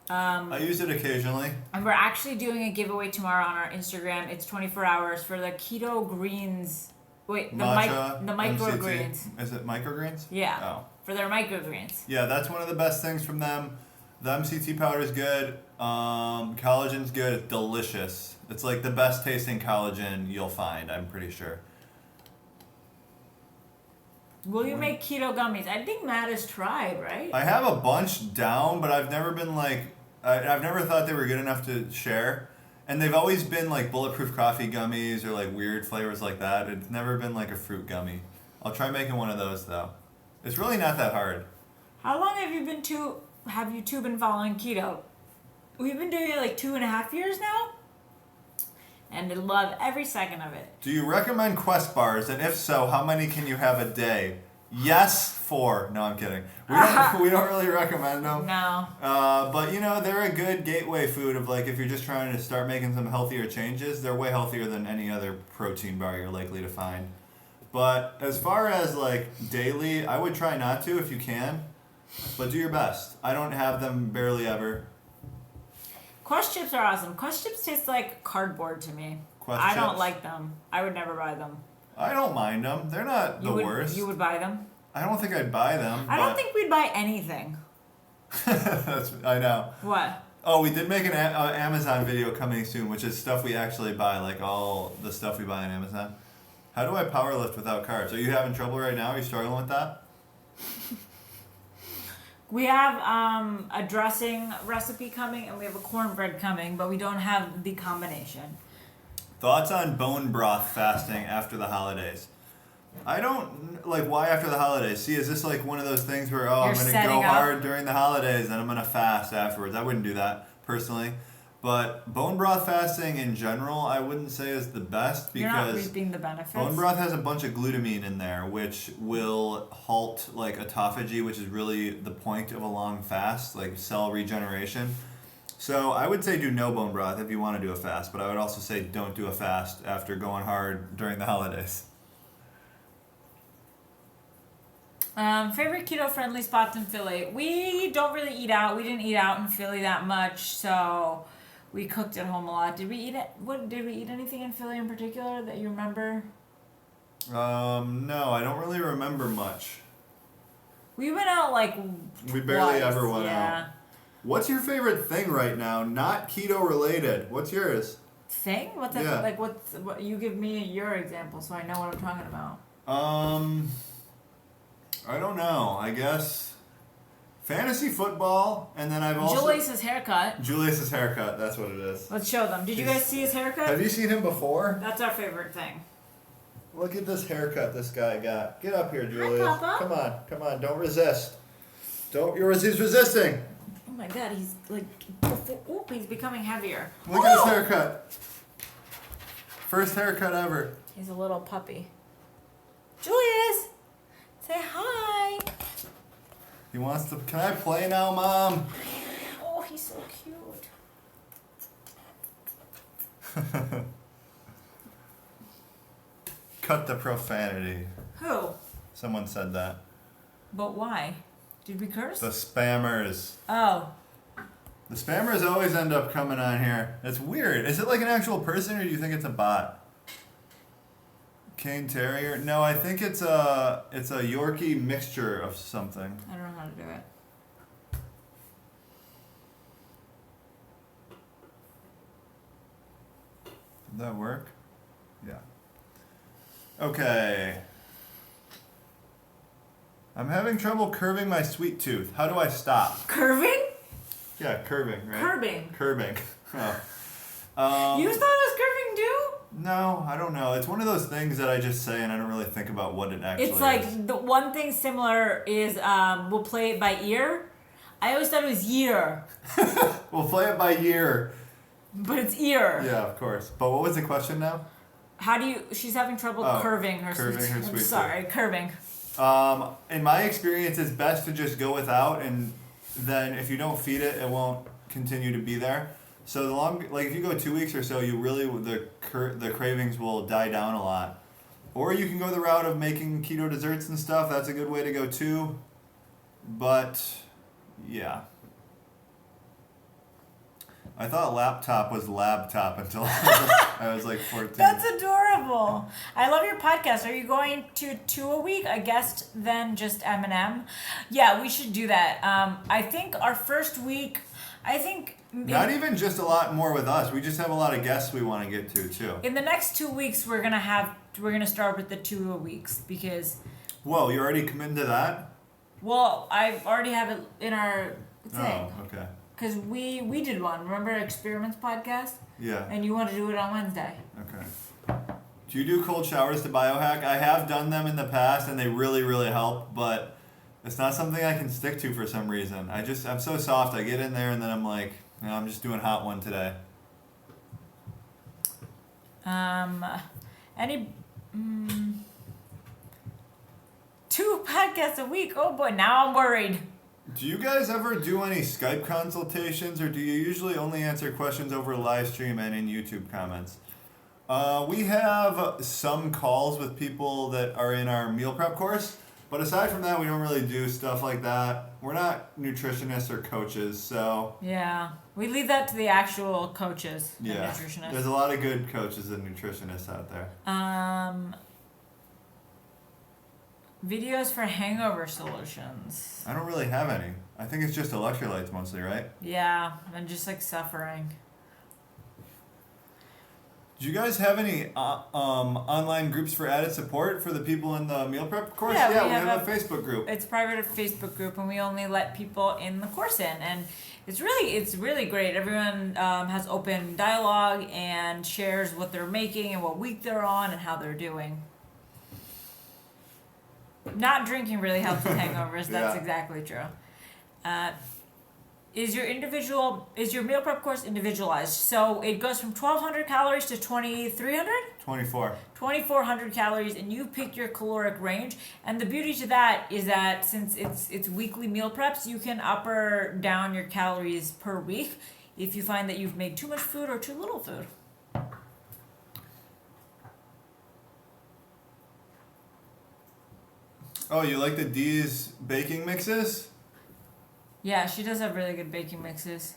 I use it occasionally.
And we're actually doing a giveaway tomorrow on our Instagram. It's 24 hours for the keto greens. Wait, the
Matcha,
microgreens.
Is it microgreens?
Yeah.
Oh.
For their microgreens.
Yeah, that's one of the best things from them. The MCT powder is good. Collagen's good. It's delicious. It's like the best tasting collagen you'll find, I'm pretty sure.
Will you make keto gummies? I think Matt has tried, right?
I have a bunch down, but I've never been like, I've never thought they were good enough to share. And they've always been like bulletproof coffee gummies or like weird flavors like that. It's never been like a fruit gummy. I'll try making one of those though. It's really not that hard.
How long have you two been following keto? We've been doing it like 2.5 years now. And I love every second of it.
Do you recommend Quest bars? And if so, how many can you have a day? Yes, 4. No, I'm kidding. We don't really recommend them.
No.
But they're a good gateway food of like if you're just trying to start making some healthier changes. They're way healthier than any other protein bar you're likely to find. But as far as like daily, I would try not to if you can. But do your best. I don't have them barely ever.
Quest chips are awesome. Quest chips taste like cardboard to me. I don't like them. I would never buy them.
I don't mind them. They're not the worst.
You would buy them?
I don't think I'd buy them.
I don't think we'd buy anything.
I know.
What?
Oh, we did make an Amazon video coming soon, which is stuff we actually buy, like all the stuff we buy on Amazon. How do I power lift without carbs? Are you having trouble right now? Are you struggling with that?
We have a dressing recipe coming, and we have a cornbread coming, but we don't have the combination.
Thoughts on bone broth fasting after the holidays? I don't, why after the holidays? See, is this like one of those things where, I'm going to go hard during the holidays and I'm going to fast afterwards? I wouldn't do that, personally. But bone broth fasting in general, I wouldn't say is the best
You're not
because
reaping the benefits.
bone broth has a bunch of glutamine in there, which will halt like autophagy, which is really the point of a long fast, like cell regeneration. So I would say do no bone broth if you want to do a fast, but I would also say don't do a fast after going hard during the holidays.
Favorite keto-friendly spots in Philly? We don't really eat out. We didn't eat out in Philly that much, so we cooked at home a lot. Did we eat it? Did we eat anything in Philly in particular that you remember?
No, I don't really remember much.
We went out like
We barely
twice,
ever went
yeah.
out. What's your favorite thing right now? Not keto related. What's yours?
Thing? What's that?
Yeah.
Like what? You give me your example so I know what I'm talking about.
I don't know. I guess fantasy football, and then I've also
Julius's haircut.
Julius's haircut. That's what it is.
Let's show them. Did you guys see his haircut?
Have you seen him before?
That's our favorite thing.
Look at this haircut this guy got. Get up here, Julius.
Hi, Papa.
Come on. Don't resist. He's resisting.
Oh my God, he's like, oop, he's becoming heavier.
Look at his haircut. First haircut ever.
He's a little puppy. Julius, say hi.
He wants to. Can I play now, Mom?
Oh, he's so cute.
Cut the profanity.
Who?
Someone said that.
But why? Did we curse?
The spammers.
Oh.
The spammers always end up coming on here. It's weird. Is it like an actual person or do you think it's a bot? Cane Terrier? No, I think it's a Yorkie mixture of something.
I don't know how to do it.
Did that work? Yeah. Okay. I'm having trouble curving my sweet tooth. How do I stop?
Curving?
Yeah, curving, right?
Curbing.
Curbing. Oh.
You thought it was curving too?
No, I don't know. It's one of those things that I just say and I don't really think about what it actually is.
It's like the one thing similar is we'll play it by ear. I always thought it was year,
We'll play it by year.
but it's ear.
Yeah, of course. But what was the question now?
How do you? She's having trouble curving her
curving
sweet
her
tooth.
sweet tooth.
Sorry, curving.
In my experience, it's best to just go without, and then if you don't feed it, it won't continue to be there. So if you go 2 weeks or so, you really the cravings will die down a lot. Or you can go the route of making keto desserts and stuff. That's a good way to go too. But yeah. I thought laptop was laptop until I was like 14.
That's adorable. I love your podcast. Are you going to 2 a week? A guest, then just M&M? Yeah, we should do that. I think our first week,
Not even just a lot more with us. We just have a lot of guests we want to get to too.
in the next 2 weeks, we're gonna start with the 2 a weeks because,
Whoa, you already committed to that?
well, I already have it in our thing.
Oh, okay.
Because we did one. Remember Experiments podcast?
Yeah.
And you want to do it on Wednesday.
Okay. Do you do cold showers to biohack? I have done them in the past and they really, really help, but it's not something I can stick to for some reason. I'm so soft. I get in there and then I'm like, I'm just doing hot one today.
Two podcasts a week. Oh boy, now I'm worried.
Do you guys ever do any Skype consultations or do you usually only answer questions over live stream and in YouTube comments? We have some calls with people that are in our meal prep course, but aside from that, we don't really do stuff like that. We're not nutritionists or coaches, so...
Yeah, we leave that to the actual coaches and
Yeah,
nutritionists.
there's a lot of good coaches and nutritionists out there.
Videos for hangover solutions.
I don't really have any. I think it's just electrolytes mostly, right?
Yeah, and just like suffering.
Do you guys have any online groups for added support for the people in the meal prep course?
Yeah, we
we have
have
a Facebook group.
It's private Facebook group, and we only let people in the course in, and it's really great. Everyone has open dialogue and shares what they're making and what week they're on and how they're doing. Not drinking really helps with hangovers. That's
Yeah.
exactly true. is your meal prep course individualized? So it goes from 1,200 calories to 2,300.
24.
2,400 calories, and you pick your caloric range. And the beauty to that is that since it's weekly meal preps, you can up or down your calories per week if you find that you've made too much food or too little food.
Oh, you like the D's baking mixes?
Yeah, she does have really good baking mixes.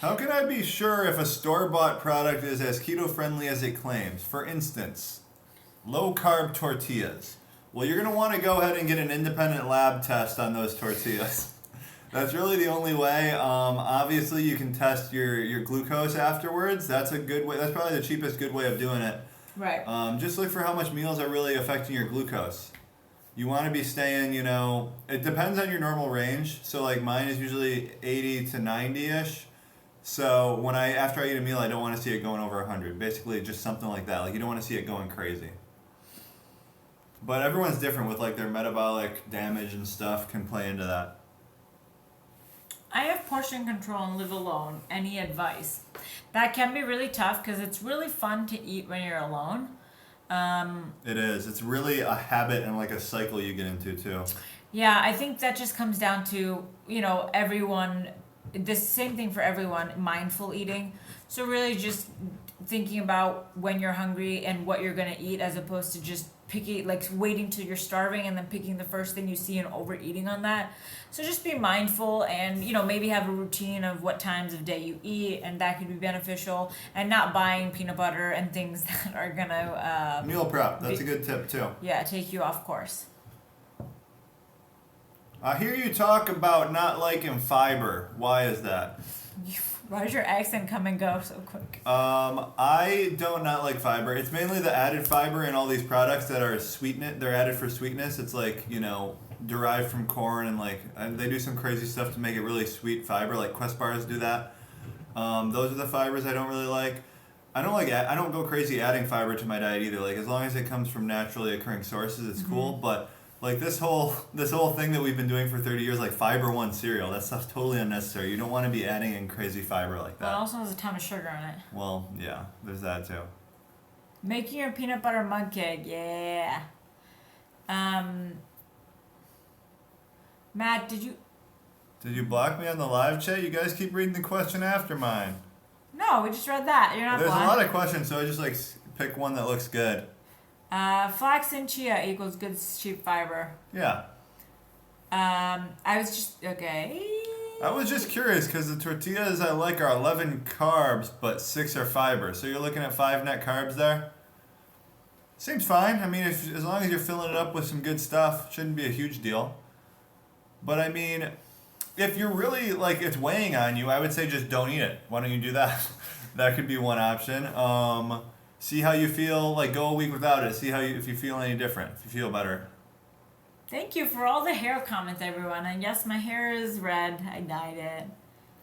How can I be sure if a store-bought product is as keto-friendly as it claims? For instance, low-carb tortillas. Well, you're going to want to go ahead and get an independent lab test on those tortillas. That's really the only way. Obviously, you can test your glucose afterwards. That's a good way. That's probably the cheapest good way of doing it.
Right.
Just look for how much meals are really affecting your glucose. You want to be staying, it depends on your normal range. So like mine is usually 80 to 90-ish. So after I eat a meal, I don't want to see it going over 100. Basically, just something like that. Like you don't want to see it going crazy. But everyone's different with like their metabolic damage and stuff can play into that.
I have portion control and live alone. Any advice? That can be really tough because it's really fun to eat when you're alone.
It is. It's really a habit and like a cycle you get into too.
Yeah, I think that just comes down to, everyone, the same thing for everyone, mindful eating. So really just thinking about when you're hungry and what you're going to eat as opposed to just picking, like waiting till you're starving and then picking the first thing you see and overeating on that. So just be mindful and, maybe have a routine of what times of day you eat, and that could be beneficial, and not buying peanut butter and things that are going to...
meal prep. That's a good tip too.
Yeah, take you off course.
I hear you talk about not liking fiber. Why is that?
Why does your accent come and go so quick?
I don't not like fiber. It's mainly the added fiber in all these products that are sweetened. They're added for sweetness. It's like, derived from corn and they do some crazy stuff to make it really sweet fiber. Like Quest bars do that. Those are the fibers I don't really like. I don't go crazy adding fiber to my diet either. Like as long as it comes from naturally occurring sources, it's cool. But like this whole thing that we've been doing for 30 years, like Fiber One cereal, that stuff's totally unnecessary. You don't want to be adding in crazy fiber like that.
Well, it also has a ton of sugar in it.
Well, yeah, there's that too.
Making your peanut butter mug cake, yeah. Matt, did you
block me on the live chat? You guys keep reading the question after mine.
No, we just read that. You're not
There's
blind.
a lot of questions, so I just pick one that looks good.
Flax and chia equals good cheap fiber.
Yeah.
I was just
curious because the tortillas I like are 11 carbs, but 6 are fiber. So you're looking at 5 net carbs there? Seems fine. I mean, as long as you're filling it up with some good stuff, shouldn't be a huge deal. But I mean, if you're really, like, it's weighing on you, I would say just don't eat it. Why don't you do that? That could be one option. See how you feel, like go a week without it. See if you feel any different, if you feel better.
Thank you for all the hair comments, everyone. And yes, my hair is red. I dyed it.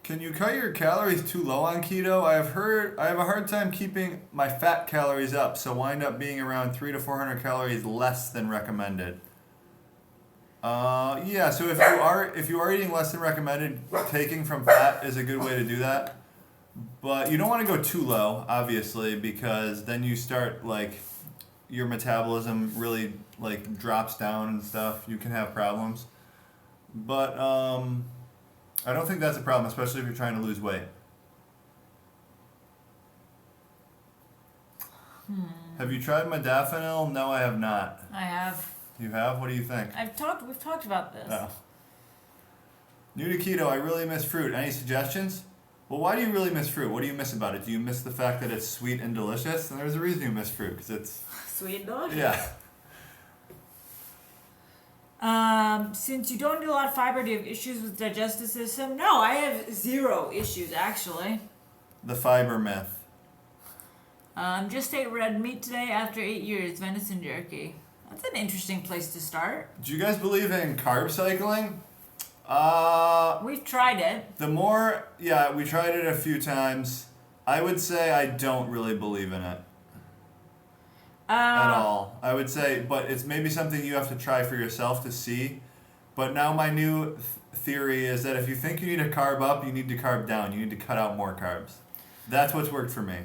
Can you cut your calories too low on keto? I have a hard time keeping my fat calories up, so wind up being around 300 to 400 calories less than recommended. Yeah, so if you are eating less than recommended, taking from fat is a good way to do that. But you don't want to go too low, obviously, because then you start, like, your metabolism really, like, drops down and stuff. You can have problems. But I don't think that's a problem, especially if you're trying to lose weight. Have you tried modafinil? No, I have not.
I have.
You have? What do you think?
We've talked about this.
Oh. New to keto, I really miss fruit. Any suggestions? Well, why do you really miss fruit? What do you miss about it? Do you miss the fact that it's sweet and delicious? And there's a reason you miss fruit, because it's...
Sweet and delicious.
Yeah.
Since you don't do a lot of fiber, do you have issues with digestive system? No, I have 0 issues, actually.
The fiber myth.
Just ate red meat today after 8 years, venison jerky. That's an interesting place to start.
Do you guys believe in carb cycling?
We've tried it.
We tried it a few times. I would say I don't really believe in it. At all. I would say, but it's maybe something you have to try for yourself to see. But now my new theory is that if you think you need to carb up, you need to carb down. You need to cut out more carbs. That's what's worked for me.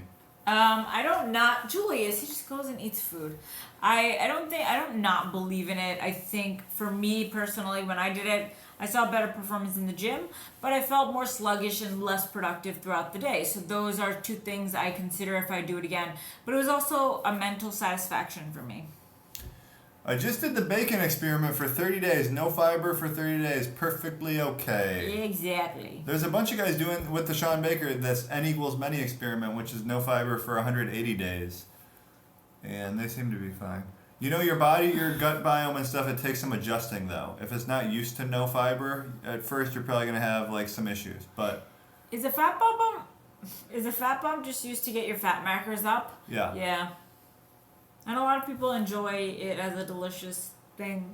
I don't not Julius. He just goes and eats food. I don't not believe in it. I think for me personally, when I did it, I saw better performance in the gym, but I felt more sluggish and less productive throughout the day. So those are two things I consider if I do it again. But it was also a mental satisfaction for me.
I just did the bacon experiment for 30 days. No fiber for 30 days. Perfectly okay.
Exactly.
There's a bunch of guys doing with the Sean Baker this N equals many experiment, which is no fiber for 180 days. And they seem to be fine. You know, your body, your gut biome and stuff, it takes some adjusting though. If it's not used to no fiber, at first you're probably going to have like some issues. But
Is a fat bump just used to get your fat markers up?
yeah.
Yeah. And a lot of people enjoy it as a delicious thing.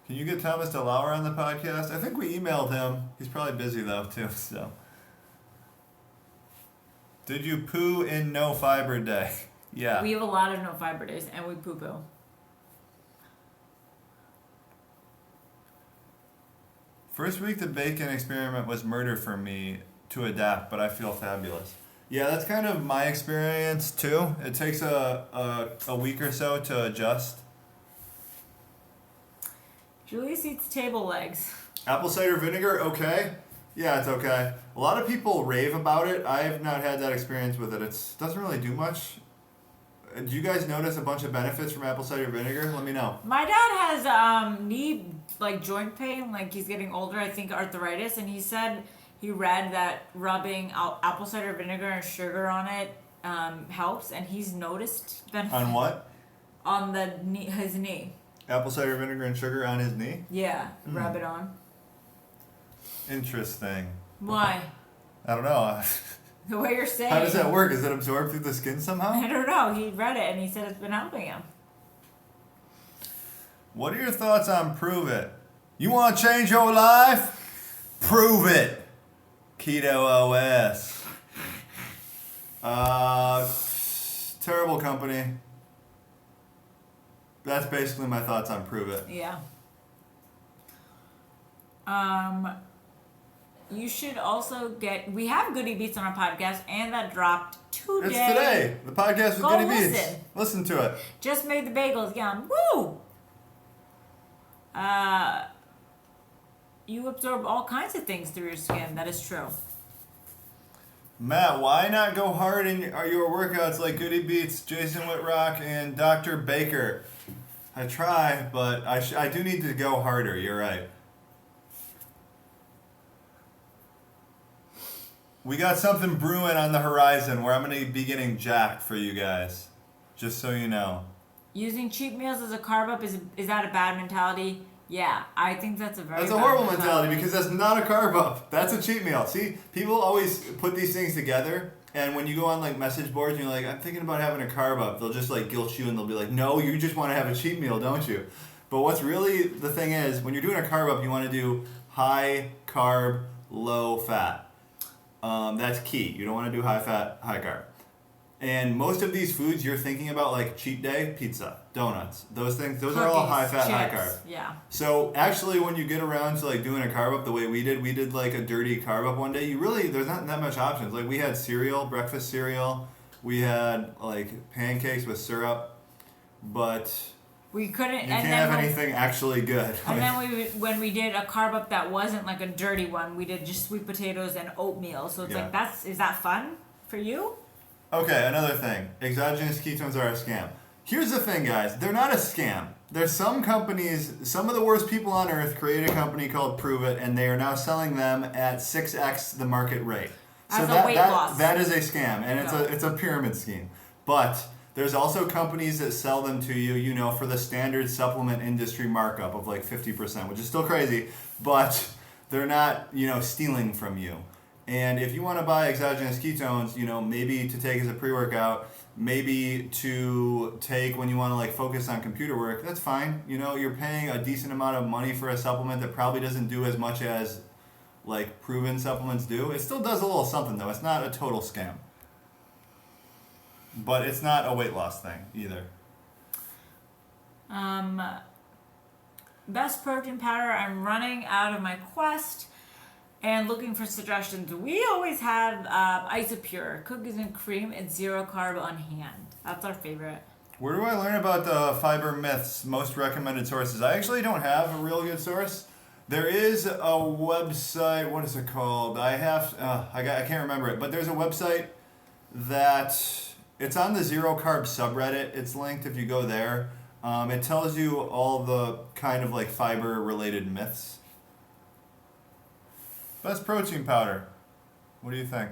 Can you get Thomas DeLauer on the podcast? I think we emailed him. He's probably busy though too, so. Did you poo in no fiber day? Yeah.
We have a lot of no fiber days and we poo poo.
First week the bacon experiment was murder for me to adapt, but I feel fabulous. Yeah, that's kind of my experience too. It takes a week or so to adjust.
Julius eats table legs.
Apple cider vinegar, okay. Yeah, it's okay. A lot of people rave about it. I have not had that experience with it. It doesn't really do much. Do you guys notice a bunch of benefits from apple cider vinegar? Let me know.
My dad has knee joint pain, like he's getting older, I think arthritis, and he said he read that rubbing apple cider vinegar and sugar on it helps, and he's noticed benefits.
On what?
On the knee, his knee.
Apple cider vinegar and sugar on his knee?
Yeah, rub it on.
Interesting.
Why?
I don't know.
The way you're saying.
How does that work? Is it absorbed through the skin somehow?
I don't know. He read it and he said it's been helping him.
What are your thoughts on Prove It? You want to change your life? Prove it. Keto OS. Terrible company. That's basically my thoughts on Prove It.
Yeah. You should also we have Goody Beats on our podcast, and that dropped today.
It's today. The podcast with
Go
Goody Beats.
listen.
Listen to it.
Just made the bagels, yum. Woo! You absorb all kinds of things through your skin. That is true.
Matt, why not go hard in your workouts like Goody Beats, Jason Whitrock, and Dr. Baker? I try, but I do need to go harder. You're right. We got something brewing on the horizon where I'm going to be getting jacked for you guys. Just so you know.
Using cheat meals as a carb up, is that a bad mentality? Yeah, I think that's a very
That's a
bad
horrible mentality because that's not a carb up. That's a cheat meal. See, people always put these things together, and when you go on like message boards and you're like, I'm thinking about having a carb up, they'll just like guilt you and they'll be like, no, you just want to have a cheat meal, don't you? But what's really the thing is, when you're doing a carb up, you want to do high carb, low fat. That's key. You don't want to do high fat, high carb. And most of these foods you're thinking about, like cheat day, pizza, donuts, those things, those are all high fat, high carb.
Yeah.
So actually when you get around to like doing a carb up the way we did like a dirty carb up one day, there's not that much options. Like we had cereal, breakfast cereal, we had like pancakes with syrup, but
we couldn't.
You can't have anything actually good.
And then when we did a carb up that wasn't like a dirty one, we did just sweet potatoes and oatmeal. So it's like, is that fun for you?
Okay, another thing. Exogenous ketones are a scam. Here's the thing, guys. They're not a scam. There's some companies, some of the worst people on earth create a company called Prove It, and they are now selling them at 6x the market rate.
As a weight loss.
That is a scam, and it's a pyramid scheme. But there's also companies that sell them to you, for the standard supplement industry markup of like 50%, which is still crazy, but they're not, stealing from you. And if you want to buy exogenous ketones, maybe to take as a pre-workout, maybe to take when you want to like focus on computer work, that's fine. You're paying a decent amount of money for a supplement that probably doesn't do as much as like proven supplements do. It still does a little something though. It's not a total scam. But it's not a weight loss thing either.
Best protein powder. I'm running out of my Quest. And looking for suggestions, we always have Isopure, cookies and cream, and 0 carb on hand. That's our favorite.
Where do I learn about the fiber myths? Most recommended sources. I actually don't have a real good source. There is a website. What is it called? I can't remember it. But there's a website that it's on the 0 carb subreddit. It's linked if you go there. It tells you all the kind of like fiber related myths. Best protein powder. What do you think?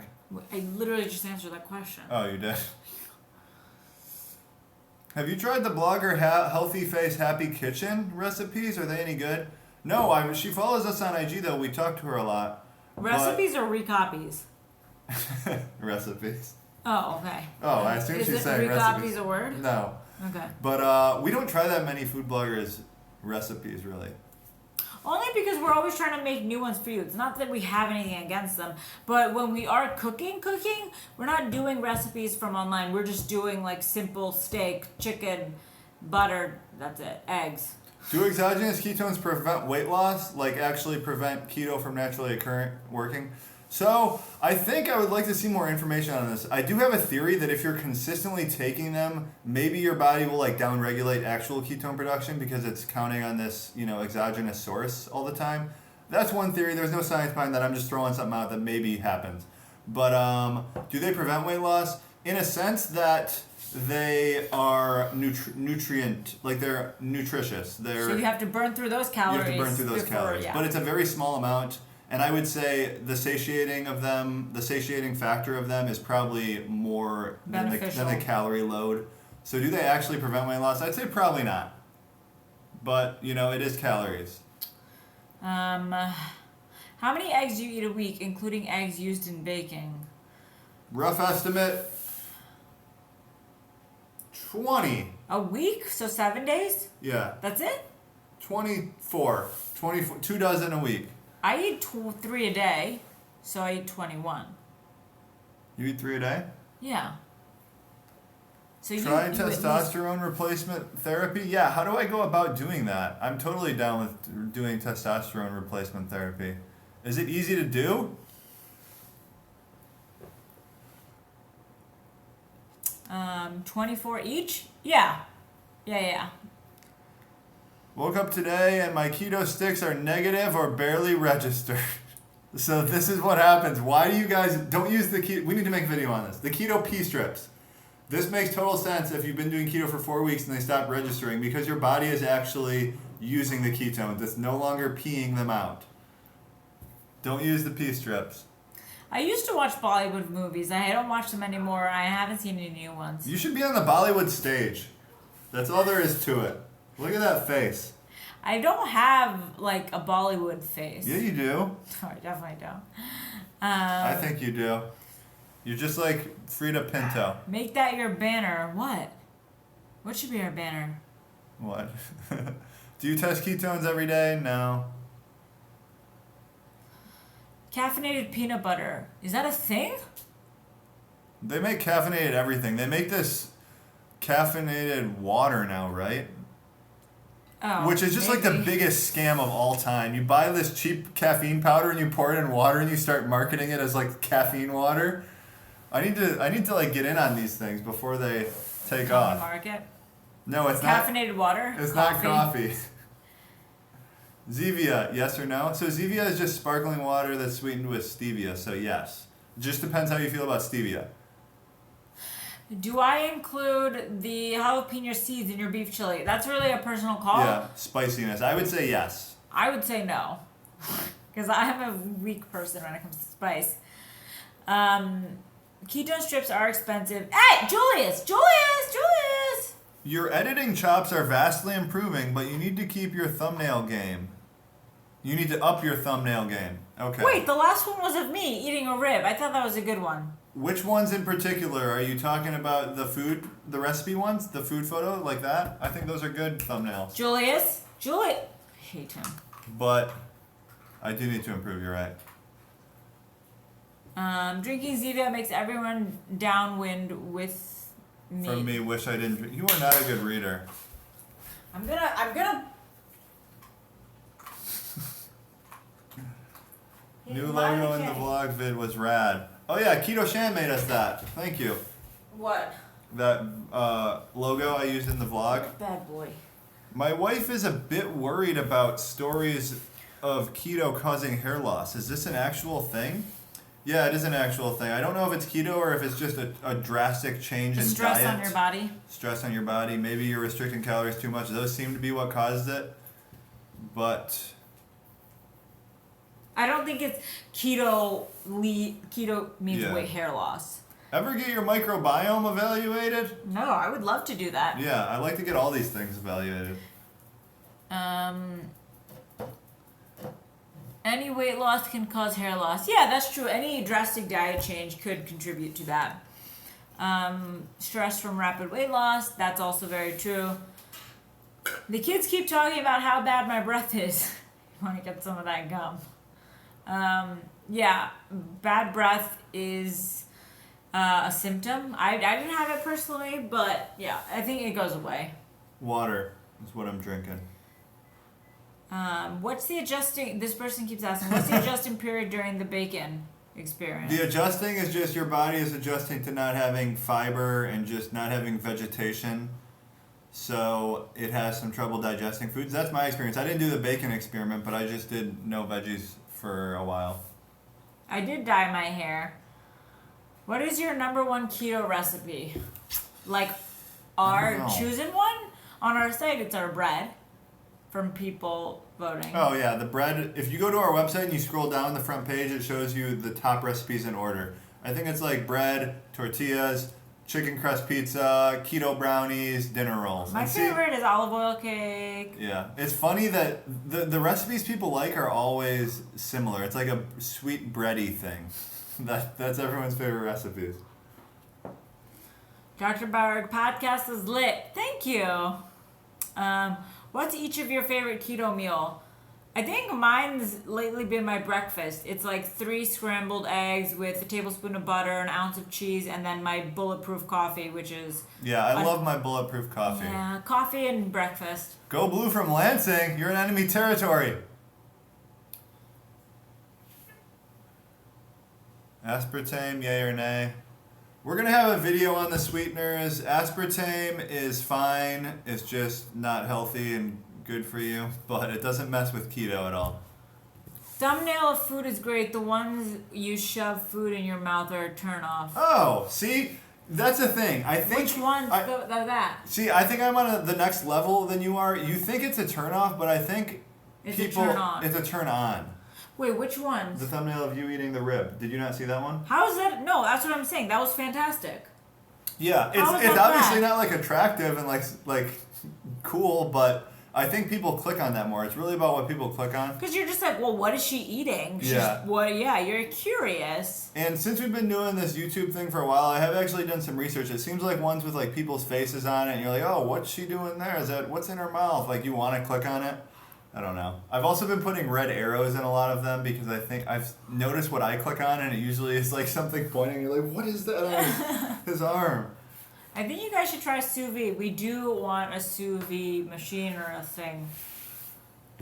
I literally just answered that question.
Oh, you did? Have you tried the blogger Healthy Face Happy Kitchen recipes? Are they any good? No, she follows us on IG though. We talk to her a lot.
Recipes or recopies?
Recipes.
Oh, okay.
Oh, I assume she's saying recipes.
Is recopies a word?
No.
Okay.
But we don't try that many food bloggers' recipes really.
Only because we're always trying to make new ones for you. It's not that we have anything against them, but when we are cooking, we're not doing recipes from online. We're just doing like simple steak, chicken, butter, that's it, eggs.
Do exogenous ketones prevent weight loss? Like actually prevent keto from naturally working? So I think I would like to see more information on this. I do have a theory that if you're consistently taking them, maybe your body will like downregulate actual ketone production because it's counting on this, exogenous source all the time. That's one theory. There's no science behind that. I'm just throwing something out that maybe happens. But do they prevent weight loss? In a sense that they are nutrient, like they're nutritious. So
you have to burn through those calories.
You have to burn through those calories. Yeah. But it's a very small amount. And I would say the satiating factor of them is probably more than the calorie load. So do they actually prevent weight loss? I'd say probably not. But, it is calories.
How many eggs do you eat a week, including eggs used in baking?
Rough estimate, 20.
A week? So 7 days?
Yeah.
That's it?
24. 2 dozen a week.
I eat 3 a day, so I eat 21.
You eat 3 a day?
Yeah. So
Try testosterone replacement therapy? Yeah, how do I go about doing that? I'm totally down with doing testosterone replacement therapy. Is it easy to do?
24 each? Yeah. Yeah.
Woke up today and my keto sticks are negative or barely registered. So this is what happens. Why do you guys don't use the keto? We need to make a video on this. The keto pee strips. This makes total sense if you've been doing keto for 4 weeks and they stop registering because your body is actually using the ketones. It's no longer peeing them out. Don't use the pee strips.
I used to watch Bollywood movies. I don't watch them anymore. I haven't seen any new ones.
You should be on the Bollywood stage. That's all there is to it. Look at that face.
I don't have like a Bollywood face.
Yeah, you do.
No, I definitely don't.
I think you do. You're just like Frida Pinto.
Make that your banner. What? What should be our banner?
What? Do you test ketones every day? No.
Caffeinated peanut butter. Is that a thing?
They make caffeinated everything. They make this caffeinated water now, right?
Oh,
which is just
maybe.
like the biggest scam of all time. You buy this cheap caffeine powder and you pour it in water and you start marketing it as like caffeine water. I need to like get in on these things before they take off.
Market.
No, it's not
caffeinated water.
It's not coffee. Zevia, yes or no? So Zevia is just sparkling water that's sweetened with stevia. So yes, just depends how you feel about stevia.
Do I include the jalapeno seeds in your beef chili? That's really a personal call.
Yeah, spiciness. I would say yes.
I would say no, because I am a weak person when it comes to spice. Ketone strips are expensive. Hey, Julius!
Your editing chops are vastly improving, but you need to keep your thumbnail game. You need to up your thumbnail game. Okay.
Wait, the last one was of me eating a rib. I thought that was a good one.
Which ones in particular? Are you talking about the recipe ones? The food photo, like that? I think those are good thumbnails.
Julius? I hate him.
But I do need to improve, you're right.
Drinking Zevia makes everyone downwind with me.
For me, wish I didn't drink. You are not a good reader.
I'm gonna...
New logo in the vlog vid was rad. Oh yeah, Keto Shan made us that. Thank you.
What?
That logo I used in the vlog.
Bad boy.
My wife is a bit worried about stories of keto causing hair loss. Is this an actual thing? Yeah, it is an actual thing. I don't know if it's keto or if it's just a drastic change in
stress
diet.
on your body.
Stress on your body. Maybe you're restricting calories too much. Those seem to be what caused it. But
I don't think it's keto. Keto means weight hair loss.
ever get your microbiome evaluated?
No, I would love to do that.
Yeah, I like to get all these things evaluated.
Any weight loss can cause hair loss. Yeah, that's true. Any drastic diet change could contribute to that. Stress from rapid weight loss, that's also very true. The kids keep talking about how bad my breath is. You want to get some of that gum. Yeah, bad breath is a symptom. I didn't have it personally, but yeah, I think it goes away.
Water is what I'm drinking.
What's the adjusting? This person keeps asking. What's the adjusting period during the bacon experience?
The adjusting is just your body is adjusting to not having fiber and just not having vegetation. So it has some trouble digesting foods. That's my experience. I didn't do the bacon experiment, but I just did no veggies for a while.
I did dye my hair. What is your number one keto recipe? Like our choosing one? On our site, it's our bread from people voting.
Oh yeah, the bread. If you go to our website and you scroll down the front page, it shows you the top recipes in order. I think it's like bread, tortillas, chicken crust pizza, keto brownies, dinner rolls.
My favorite is olive oil cake.
Yeah, it's funny that the recipes people like are always similar. It's like a sweet bready thing. That's everyone's favorite recipes.
Dr. Bauer podcast is lit. Thank you. What's each of your favorite keto meal? I think mine's lately been my breakfast. It's like 3 scrambled eggs with a tablespoon of butter, an ounce of cheese, and then my bulletproof coffee, which is...
Yeah, I love my bulletproof coffee.
Yeah, coffee and breakfast.
Go Blue from Lansing. You're in enemy territory. Aspartame, yay or nay? We're going to have a video on the sweeteners. Aspartame is fine. It's just not healthy and good for you, but it doesn't mess with keto at all.
Thumbnail of food is great. The ones you shove food in your mouth are a turn off.
Oh, see? That's the thing. I think
Which ones are that?
See, I think I'm on the next level than you are. You think it's a turn off, but I think
It's a turn on.
It's a turn on.
Wait, which ones?
The thumbnail of you eating the rib. Did you not see that one?
How is that? No, that's what I'm saying. That was fantastic.
Yeah,
How is
it's
that
obviously
bad?
not like attractive and like cool, but I think people click on that more. It's really about what people click on.
Because you're just like, well, what is she eating?
Yeah.
Yeah, you're curious.
And since we've been doing this YouTube thing for a while, I have actually done some research. It seems like ones with like people's faces on it, and you're like, oh, what's she doing there? What's in her mouth? Like you want to click on it. I don't know. I've also been putting red arrows in a lot of them because I think I've noticed what I click on, and it usually is like something pointing. You're like, what is that on his arm?
I think you guys should try sous vide. We do want a sous vide machine or a thing.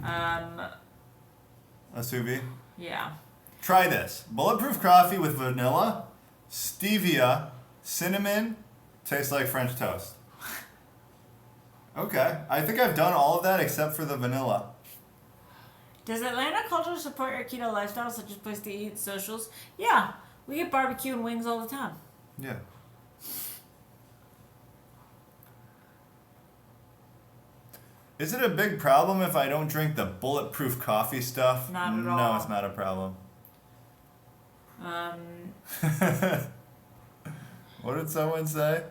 A sous vide?
Yeah.
Try this. Bulletproof coffee with vanilla, stevia, cinnamon, tastes like French toast. Okay. I think I've done all of that except for the vanilla.
Does Atlanta culture support your keto lifestyle, such as place to eat, socials? Yeah. We get barbecue and wings all the time.
Yeah. Is it a big problem if I don't drink the bulletproof coffee stuff?
Not at
No,
all.
it's not a problem. What did someone say?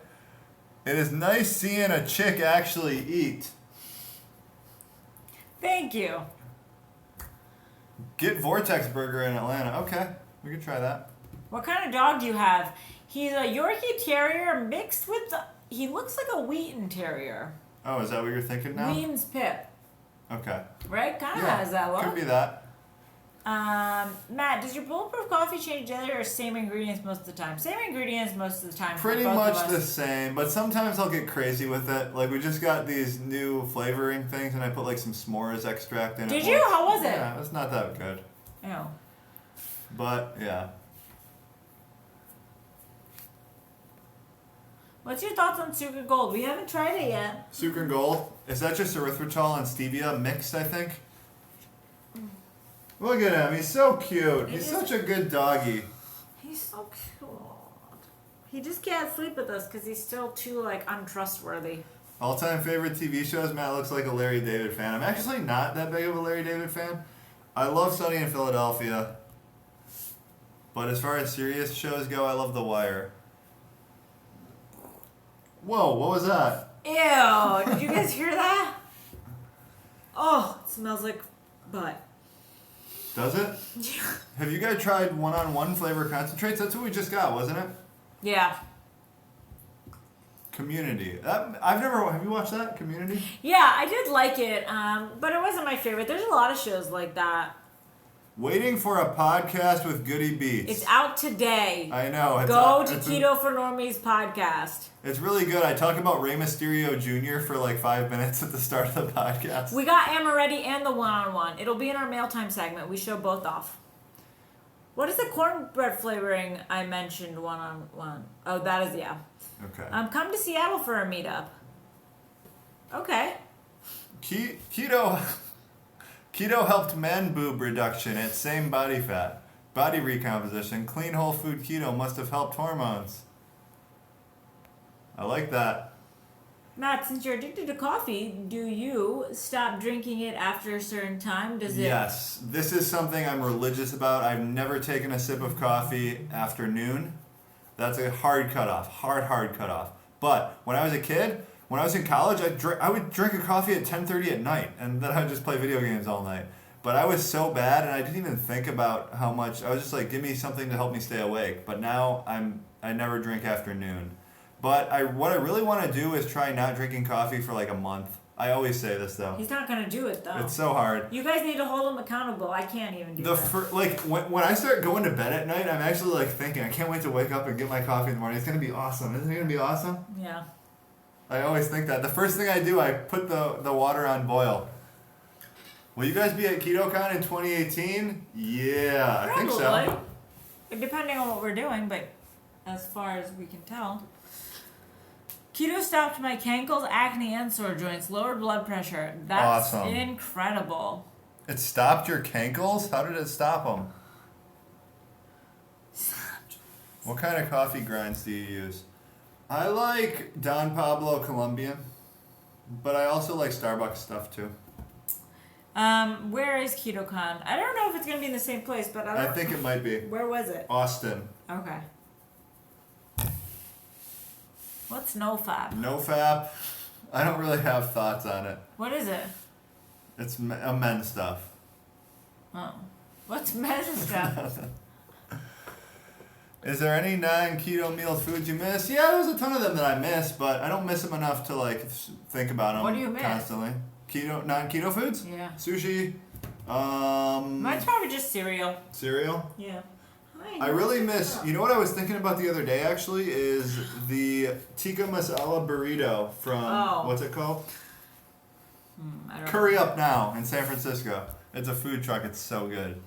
It is nice seeing a chick actually eat.
Thank you.
Get Vortex Burger in Atlanta. Okay, we could try that.
What kind of dog do you have? He's a Yorkie Terrier mixed with he looks like a Wheaton Terrier.
Oh, is that what you're thinking now?
Wheaton's Pip.
Okay.
Right? Kind of has that look.
Could be that.
Matt, does your bulletproof coffee change daily or same ingredients most of the time? Same ingredients most of the time.
Pretty
for both
much
of us.
the same, but sometimes I'll get crazy with it. Like we just got these new flavoring things, and I put like some s'mores extract in it.
Did you? How was it?
Yeah, it's not that good.
Ew.
But yeah.
What's your thoughts on Sugar Gold? We haven't tried it yet.
Sucre Gold. Is that just erythritol and stevia mixed, I think? Look at him. He's so cute. He's such a good doggy.
He's so cute. He just can't sleep with us because he's still too, like, untrustworthy.
All-time favorite TV shows? Matt looks like a Larry David fan. I'm actually not that big of a Larry David fan. I love Sunny in Philadelphia. But as far as serious shows go, I love The Wire. Whoa, what was that?
Ew, did you guys hear that? Oh, it smells like butt.
Does it? Have you guys tried one-on-one flavor concentrates? That's what we just got, wasn't it?
Yeah.
Community. Have you watched that, Community?
Yeah, I did like it, but it wasn't my favorite. There's a lot of shows like that.
Waiting for a podcast with Goody Beats.
It's out today.
I know.
Go to Keto for Normies podcast.
It's really good. I talk about Rey Mysterio Jr. for like 5 minutes at the start of the podcast.
We got Amaretti and the one-on-one. It'll be in our mail time segment. We show both off. What is the cornbread flavoring I mentioned one-on-one? Oh, that is, yeah.
Okay.
Come to Seattle for a meetup. Okay.
Keto helped man boob reduction at same body fat. Body recomposition. Clean whole food keto must have helped hormones. I like that.
Matt, since you're addicted to coffee, do you stop drinking it after a certain time?
Yes. This is something I'm religious about. I've never taken a sip of coffee after noon. That's a hard cutoff. Hard cutoff. But when I was a kid, when I was in college, I would drink a coffee at 10:30 at night, and then I would just play video games all night. But I was so bad, and I didn't even think about how much. I was just like, give me something to help me stay awake. But now I never drink after noon. But what I really want to do is try not drinking coffee for like a month. I always say this though.
He's not gonna do it though.
It's so hard.
You guys need to hold him accountable. I can't even do that.
When I start going to bed at night, I'm actually like thinking, I can't wait to wake up and get my coffee in the morning. It's gonna be awesome. Isn't it gonna be awesome?
Yeah.
I always think that. The first thing I do, I put the water on boil. Will you guys be at KetoCon in 2018? Yeah, I think so.
Probably. Depending on what we're doing, but as far as we can tell. Keto stopped my cankles, acne, and sore joints. Lowered blood pressure. That's
awesome.
Incredible.
It stopped your cankles? How did it stop them? What kind of coffee grinds do you use? I like Don Pablo Colombian, but I also like Starbucks stuff too.
Where is KetoCon? I don't know if it's going to be in the same place, but
I think it might be.
Where was it?
Austin.
Okay. What's NoFap?
NoFap. I don't really have thoughts on it.
What is it?
It's a men's stuff.
Oh. What's men's stuff?
Is there any non-keto meal foods you miss? Yeah, there's a ton of them that I miss, but I don't miss them enough to like think about them.
What do you miss?
Constantly. Non-keto foods?
Yeah.
Sushi.
Mine's probably just cereal.
Cereal?
Yeah.
I really miss, you know what I was thinking about the other day actually, is the tikka masala burrito from, what's it called?
I don't
Curry Up Now in San Francisco. It's a food truck, it's so good.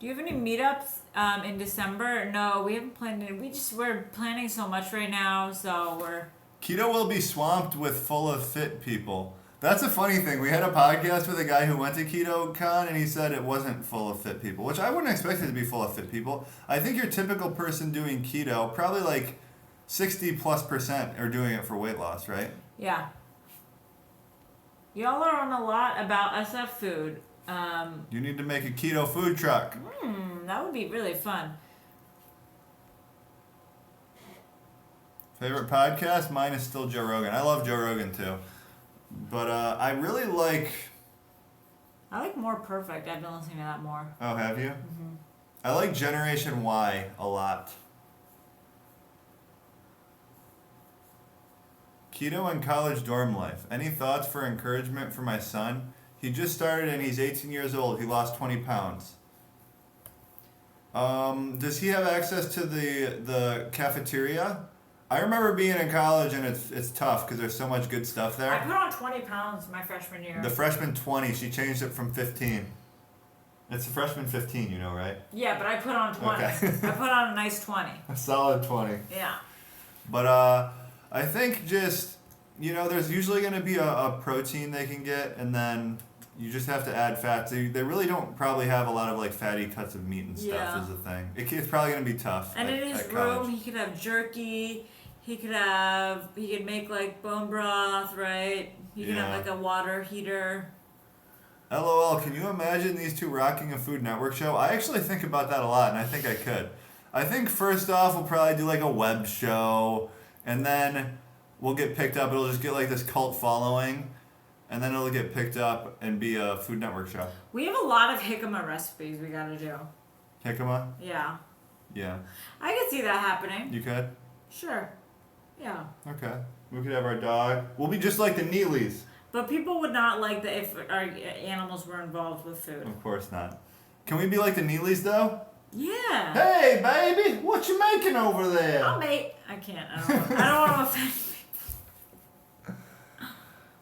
Do you have any meetups in December? No, we haven't planned it. We're planning so much right now, so we're...
Keto will be swamped with full of fit people. That's a funny thing. We had a podcast with a guy who went to KetoCon and he said it wasn't full of fit people, which I wouldn't expect it to be full of fit people. I think your typical person doing keto, probably like 60+% are doing it for weight loss, right?
Yeah. Y'all are on a lot about SF food.
You need to make a keto food truck.
That would be really fun.
Favorite podcast? Mine is still Joe Rogan. I love Joe Rogan too. But I really like...
I like More Perfect. I've been listening to that more.
Oh, have you?
Mm-hmm.
I like Generation Y a lot. Keto and college dorm life. Any thoughts for encouragement for my son? He just started and he's 18 years old. He lost 20 pounds. Does he have access to the cafeteria? I remember being in college and it's tough because there's so much good stuff there.
I put on 20 pounds my freshman year.
The freshman 20, she changed it from 15. It's a freshman 15, you know, right?
Yeah, but I put on 20.
Okay.
I put on a nice 20.
A solid 20.
Yeah.
But I think just, you know, there's usually going to be a protein they can get, and then you just have to add fats. They really don't probably have a lot of like fatty cuts of meat and stuff
Yeah.
is the thing. It's probably going to be tough.
And
at,
in his
at
room,
college.
he could have jerky. He could make like bone broth, right? He could have
Yeah.
like a water heater.
LOL, can you imagine these two rocking a Food Network show? I actually think about that a lot, and I think I could. I think first off, we'll probably do like a web show, and then we'll get picked up. It'll just get like this cult following, and then it'll get picked up and be a Food Network show.
We have a lot of jicama recipes we gotta do.
Jicama?
Yeah.
Yeah.
I could see that happening.
You could?
Sure. Yeah.
Okay. We could have our dog. We'll be just like the Neelys.
But people would not like that if our animals were involved with food.
Of course not. Can we be like the Neelys though?
Yeah.
Hey, baby, what you making over there?
I'll mate. I can't. I don't want to offend people.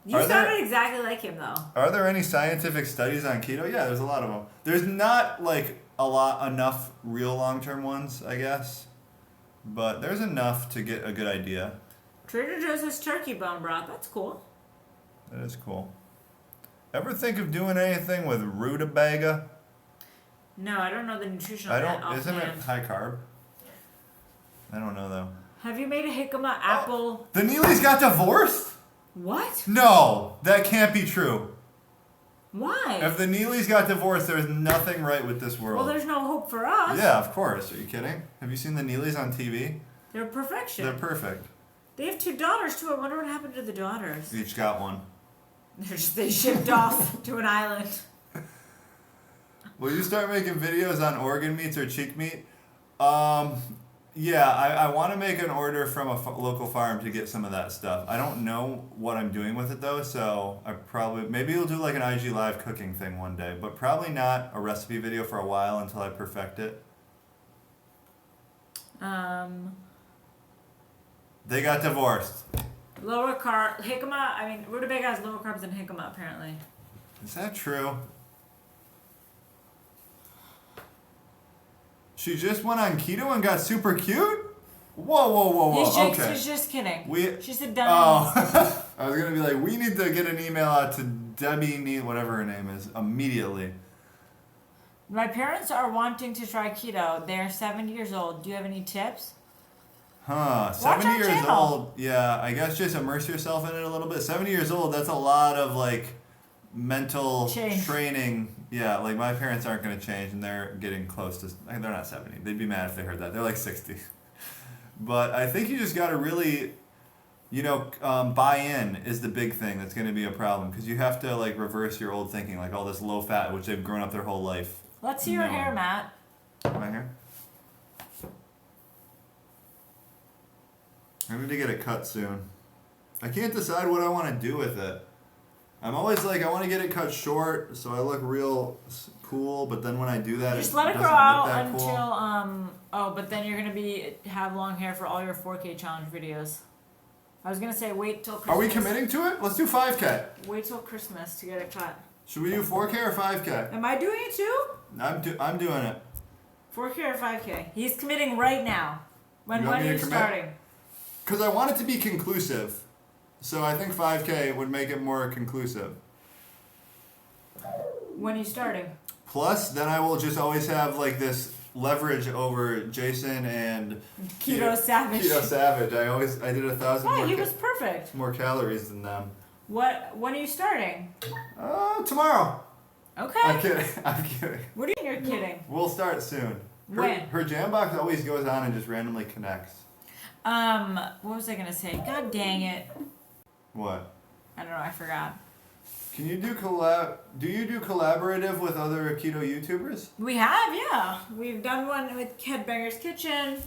You sounded exactly like him though.
Are there any scientific studies on keto? Yeah, there's a lot of them. There's not like enough real long-term ones, I guess. But there's enough to get a good idea.
Trader Joe's has turkey bone broth. That's cool.
That is cool. Ever think of doing anything with rutabaga?
No, I don't know the nutrition
I
of that
don't. Isn't it
offhand.
high carb? I don't know though.
Have you made a jicama apple?
The Neelys got divorced?
What?
No, that can't be true.
Why?
If the Neelys got divorced, there's nothing right with this world.
Well, there's no hope for us.
Yeah, of course. Are you kidding? Have you seen the Neelys on TV?
They're perfection.
They're perfect.
They have 2 daughters too. I wonder what happened to the daughters.
Each got one.
They shipped off to an island.
Will you start making videos on organ meats or cheek meat? Yeah, I want to make an order from a local farm to get some of that stuff. I don't know what I'm doing with it though, so maybe we'll do like an IG Live cooking thing one day, but probably not a recipe video for a while until I perfect it. They got divorced.
Lower carb jicama. I mean, rutabaga has lower carbs than jicama apparently.
Is that true? She just went on keto and got super cute? Whoa. Okay.
He's just kidding. She's a dummy.
Oh, I was gonna be like, we need to get an email out to Debbie, whatever her name is, immediately.
My parents are wanting to try keto. They're 70 years old. Do you have any tips?
Huh,
Watch
70
our
years
channel.
old. Yeah, I guess just immerse yourself in it a little bit. 70 years old, that's a lot of like mental training. Yeah, like my parents aren't going to change and they're getting close to, they're not 70. They'd be mad if they heard that. They're like 60. But I think you just got to really, buy in is the big thing that's going to be a problem because you have to like reverse your old thinking, like all this low fat, which they've grown up their whole life.
Let's see your hair, Matt.
My hair? I need to get it cut soon. I can't decide what I want to do with it. I'm always like, I want to get it cut short so I look real cool, but then when I do that,
Just
it
let it
doesn't
grow
look
out
that
until
cool.
but then you're gonna have long hair for all your 4K challenge videos. I was gonna say wait till Christmas.
Are we committing to it? Let's do 5K.
Wait till Christmas to get it cut.
Should we do 4K or 5K?
Am I doing it too?
I'm doing it.
4K or 5K? He's committing right now. When
You want me
are
to
you
commit?
starting?
Because I want it to be conclusive. So I think 5K would make it more conclusive.
When are you starting?
Plus, then I will just always have like this leverage over Jason and
Keto Savage.
Keto Savage. I did 1,000
Oh,
more,
he was perfect.
more calories than them.
When are you starting?
Tomorrow.
Okay.
I'm kidding.
What do you mean you're kidding?
We'll start soon.
When?
Her Jambox always goes on and just randomly connects.
What was I gonna say? God dang it.
What?
I don't know, I forgot.
Can you do Do you do collaborative with other keto YouTubers?
We have, yeah. We've done one with Headbanger's Kitchen.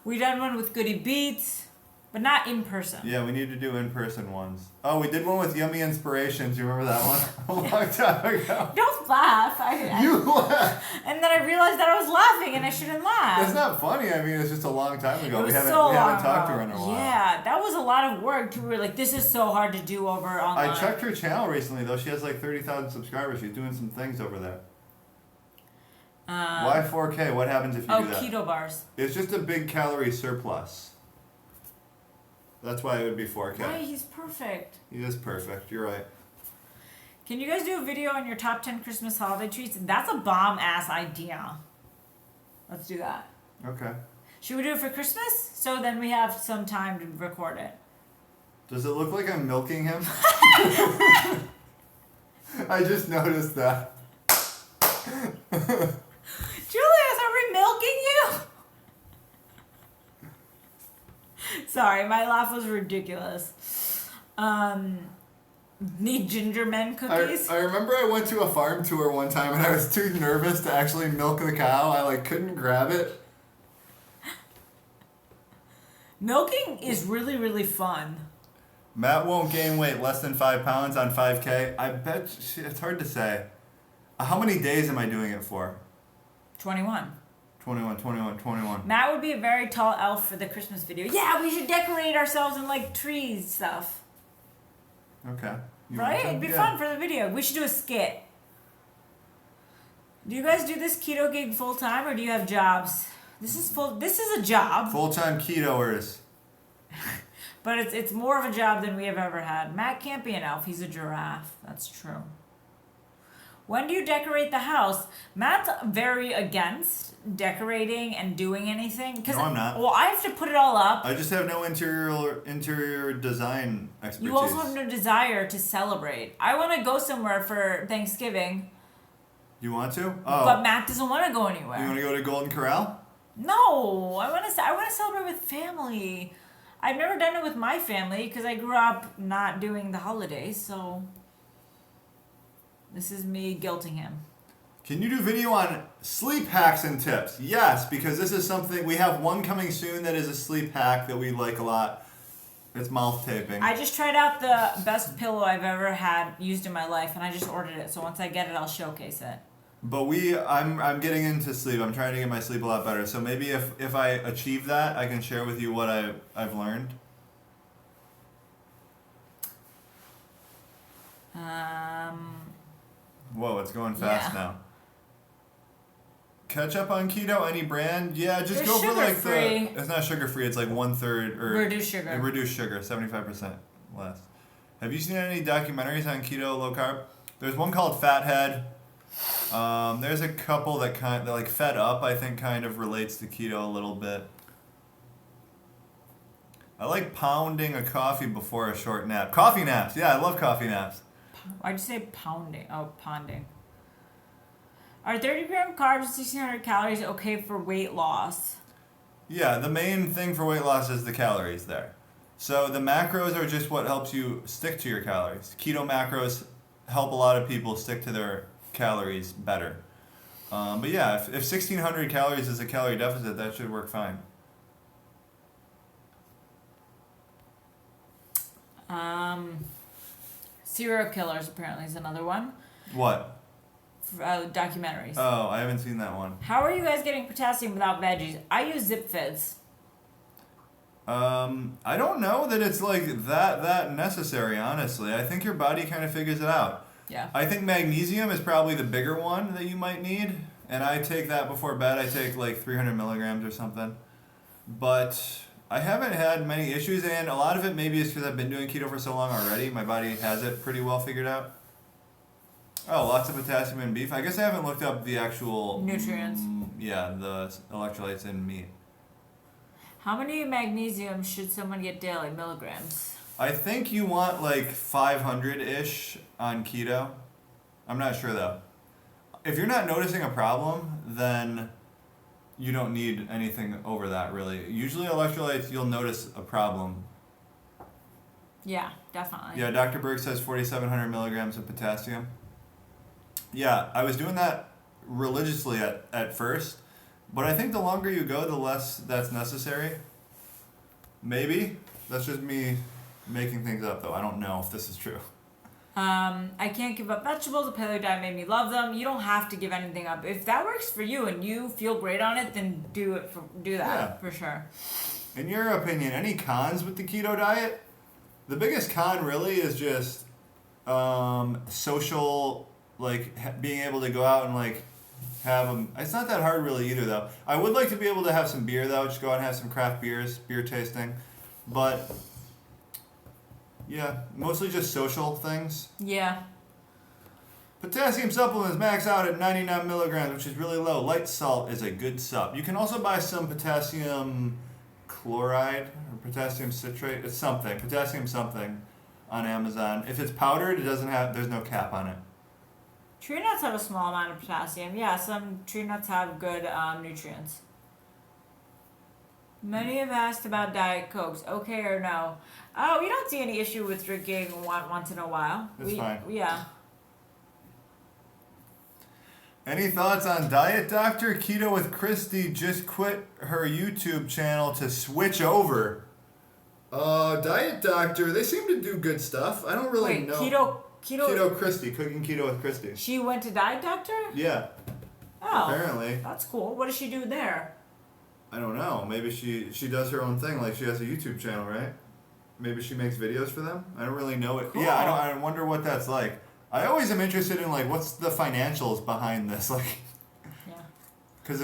We've done one with Goody Beats. But not in person.
Yeah, we need to do in-person ones. Oh, we did one with Yummy Inspirations. You remember that one? A long time ago.
Don't laugh.
You laugh.
And then I realized that I was laughing and I shouldn't laugh.
That's not funny. I mean, it's just a long time ago.
It was
We haven't talked to her in a while.
Yeah, that was a lot of work. We were like, this is so hard to do over online.
I checked her channel recently, though. She has like 30,000 subscribers. She's doing some things over there. Why 4K? What happens if you do that?
Keto bars.
It's just a big calorie surplus. That's why it would be 4K.
Right, he's perfect.
He is perfect. You're right.
Can you guys do a video on your top 10 Christmas holiday treats? That's a bomb-ass idea. Let's do that.
Okay.
Should we do it for Christmas? So then we have some time to record it.
Does it look like I'm milking him? I just noticed that.
Julius, are we milking you? Sorry, my laugh was ridiculous. Need ginger men cookies?
I remember I went to a farm tour one time and I was too nervous to actually milk the cow. I couldn't grab it.
Milking is really, really fun.
Matt won't gain weight less than 5 pounds on 5K. I bet it's hard to say. How many days am I doing it for?
21.
21.
Matt would be a very tall elf for the Christmas video. Yeah, we should decorate ourselves in trees stuff.
Okay.
Right? It'd be fun for the video. We should do a skit. Do you guys do this keto gig full time or do you have jobs? This is a job.
Full-time ketoers.
But it's more of a job than we have ever had. Matt can't be an elf. He's a giraffe. That's true. When do you decorate the house? Matt's very against decorating and doing anything.
No, I'm not.
Well, I have to put it all up.
I just have no interior design expertise.
You also have no desire to celebrate. I want to go somewhere for Thanksgiving.
You want to? Oh.
But Matt doesn't want to go anywhere.
You want to go to Golden Corral?
No, I want to celebrate with family. I've never done it with my family because I grew up not doing the holidays, so this is me guilting him.
Can you do video on sleep hacks and tips? Yes, because this is something, we have one coming soon that is a sleep hack that we like a lot. It's mouth taping.
I just tried out the best pillow I've ever had used in my life, and I just ordered it. So once I get it, I'll showcase it.
But I'm getting into sleep. I'm trying to get my sleep a lot better. So maybe if I achieve that, I can share with you what I've learned. Whoa, it's going fast now. Ketchup on keto, any brand? Yeah, just
It's
go for
sugar-free.
it's not sugar free. It's like 1/3 or
Reduced sugar.
Reduced sugar, 75% less. Have you seen any documentaries on keto, low carb? There's one called Fathead. There's a couple that like Fed Up, I think kind of relates to keto a little bit. I like pounding a coffee before a short nap. Coffee naps, yeah, I love coffee naps.
Why'd you say pounding? Oh, ponding. Are 30-gram carbs and 1,600 calories okay for weight loss?
Yeah, the main thing for weight loss is the calories there. So the macros are just what helps you stick to your calories. Keto macros help a lot of people stick to their calories better. But yeah, if 1,600 calories is a calorie deficit, that should work fine.
Serial killers apparently is another one.
What?
Documentaries.
Oh, I haven't seen that one.
How are you guys getting potassium without veggies? I use Zip Fids.
I don't know that it's like that necessary, honestly. I think your body kind of figures it out.
Yeah.
I think magnesium is probably the bigger one that you might need, and I take that before bed. I take like 300 milligrams or something. But I haven't had many issues, and a lot of it maybe is because I've been doing keto for so long already. My body has it pretty well figured out. Oh, lots of potassium in beef. I guess I haven't looked up the actual
nutrients.
Yeah, the electrolytes in meat.
How many magnesium should someone get daily? Milligrams?
I think you want like 500-ish on keto. I'm not sure though. If you're not noticing a problem, then you don't need anything over that really. Usually electrolytes, you'll notice a problem.
Yeah, definitely.
Yeah, Dr. Berg says 4,700 milligrams of potassium. Yeah, I was doing that religiously at first, but I think the longer you go, the less that's necessary. Maybe. That's just me making things up, though. I don't know if this is true.
I can't give up vegetables. The paleo diet made me love them. You don't have to give anything up. If that works for you and you feel great on it, then do that for sure.
In your opinion, any cons with the keto diet? The biggest con really is just social, like being able to go out and like have them. It's not that hard really either though. I would like to be able to have some beer though. Just go out and have some craft beers, beer tasting. But yeah, mostly just social things.
Yeah.
Potassium supplements max out at 99 milligrams, which is really low. Light salt is a good sup. You can also buy some potassium chloride or potassium citrate. It's something. Potassium something on Amazon. If it's powdered, there's no cap on it.
Tree nuts have a small amount of potassium. Yeah, some tree nuts have good nutrients. Many have asked about Diet Cokes. Okay or no? Oh, we don't see any issue with drinking one once in a while.
It's fine.
Yeah.
Any thoughts on Diet Doctor? Keto with Christy just quit her YouTube channel to switch over. Diet Doctor, they seem to do good stuff. I don't really know. Keto Christy, cooking keto with Christy.
She went to Diet Doctor?
Yeah.
Oh.
Apparently.
That's cool. What does she do there?
I don't know. Maybe she does her own thing. Like she has a YouTube channel, right? Maybe she makes videos for them. I don't really know it.
Cool.
Yeah, I wonder what that's like. I always am interested in like what's the financials behind this, like.
Yeah.
Because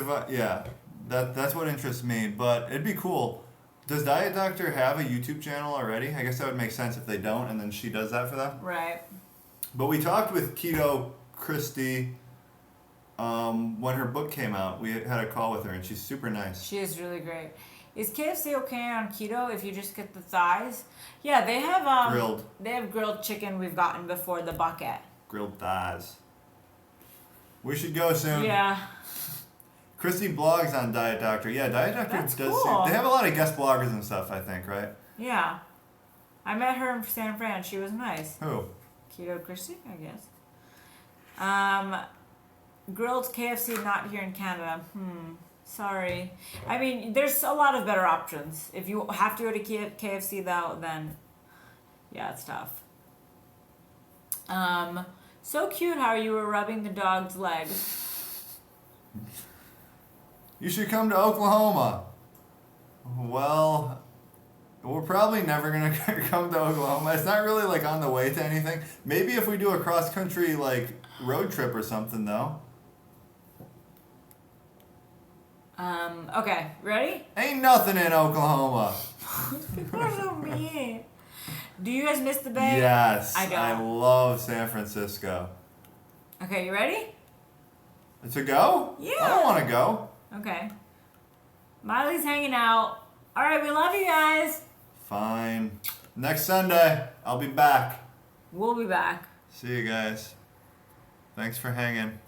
that's what interests me. But it'd be cool. Does Diet Doctor have a YouTube channel already? I guess that would make sense if they don't, and then she does that for them.
Right.
But we talked with Keto Christy when her book came out. We had a call with her, and she's super nice.
She is really great. Is KFC okay on keto if you just get the thighs? Yeah, they have
Grilled.
They have grilled chicken we've gotten before, the bucket.
Grilled thighs. We should go soon.
Yeah.
Christy blogs on Diet Doctor. Yeah, Diet Doctor
That's
does.
cool.
They have a lot of guest bloggers and stuff, I think, right?
Yeah. I met her in San Fran. She was nice.
Who?
Keto Christy, I guess. Grilled KFC not here in Canada. Sorry. I mean, there's a lot of better options. If you have to go to KFC though, then yeah, it's tough. So cute how you were rubbing the dog's legs.
You should come to Oklahoma. Well, we're probably never gonna come to Oklahoma. It's not really like on the way to anything. Maybe if we do a cross country like road trip or something though.
Okay, ready?
Ain't nothing in Oklahoma.
People are so mean. Do you guys miss the Bay?
Yes,
I don't.
I love San Francisco.
Okay, you ready?
To go?
Yeah.
I don't want to go.
Okay. Miley's hanging out. All right, we love you guys.
Fine. Next Sunday, I'll be back.
We'll be back.
See you guys. Thanks for hanging.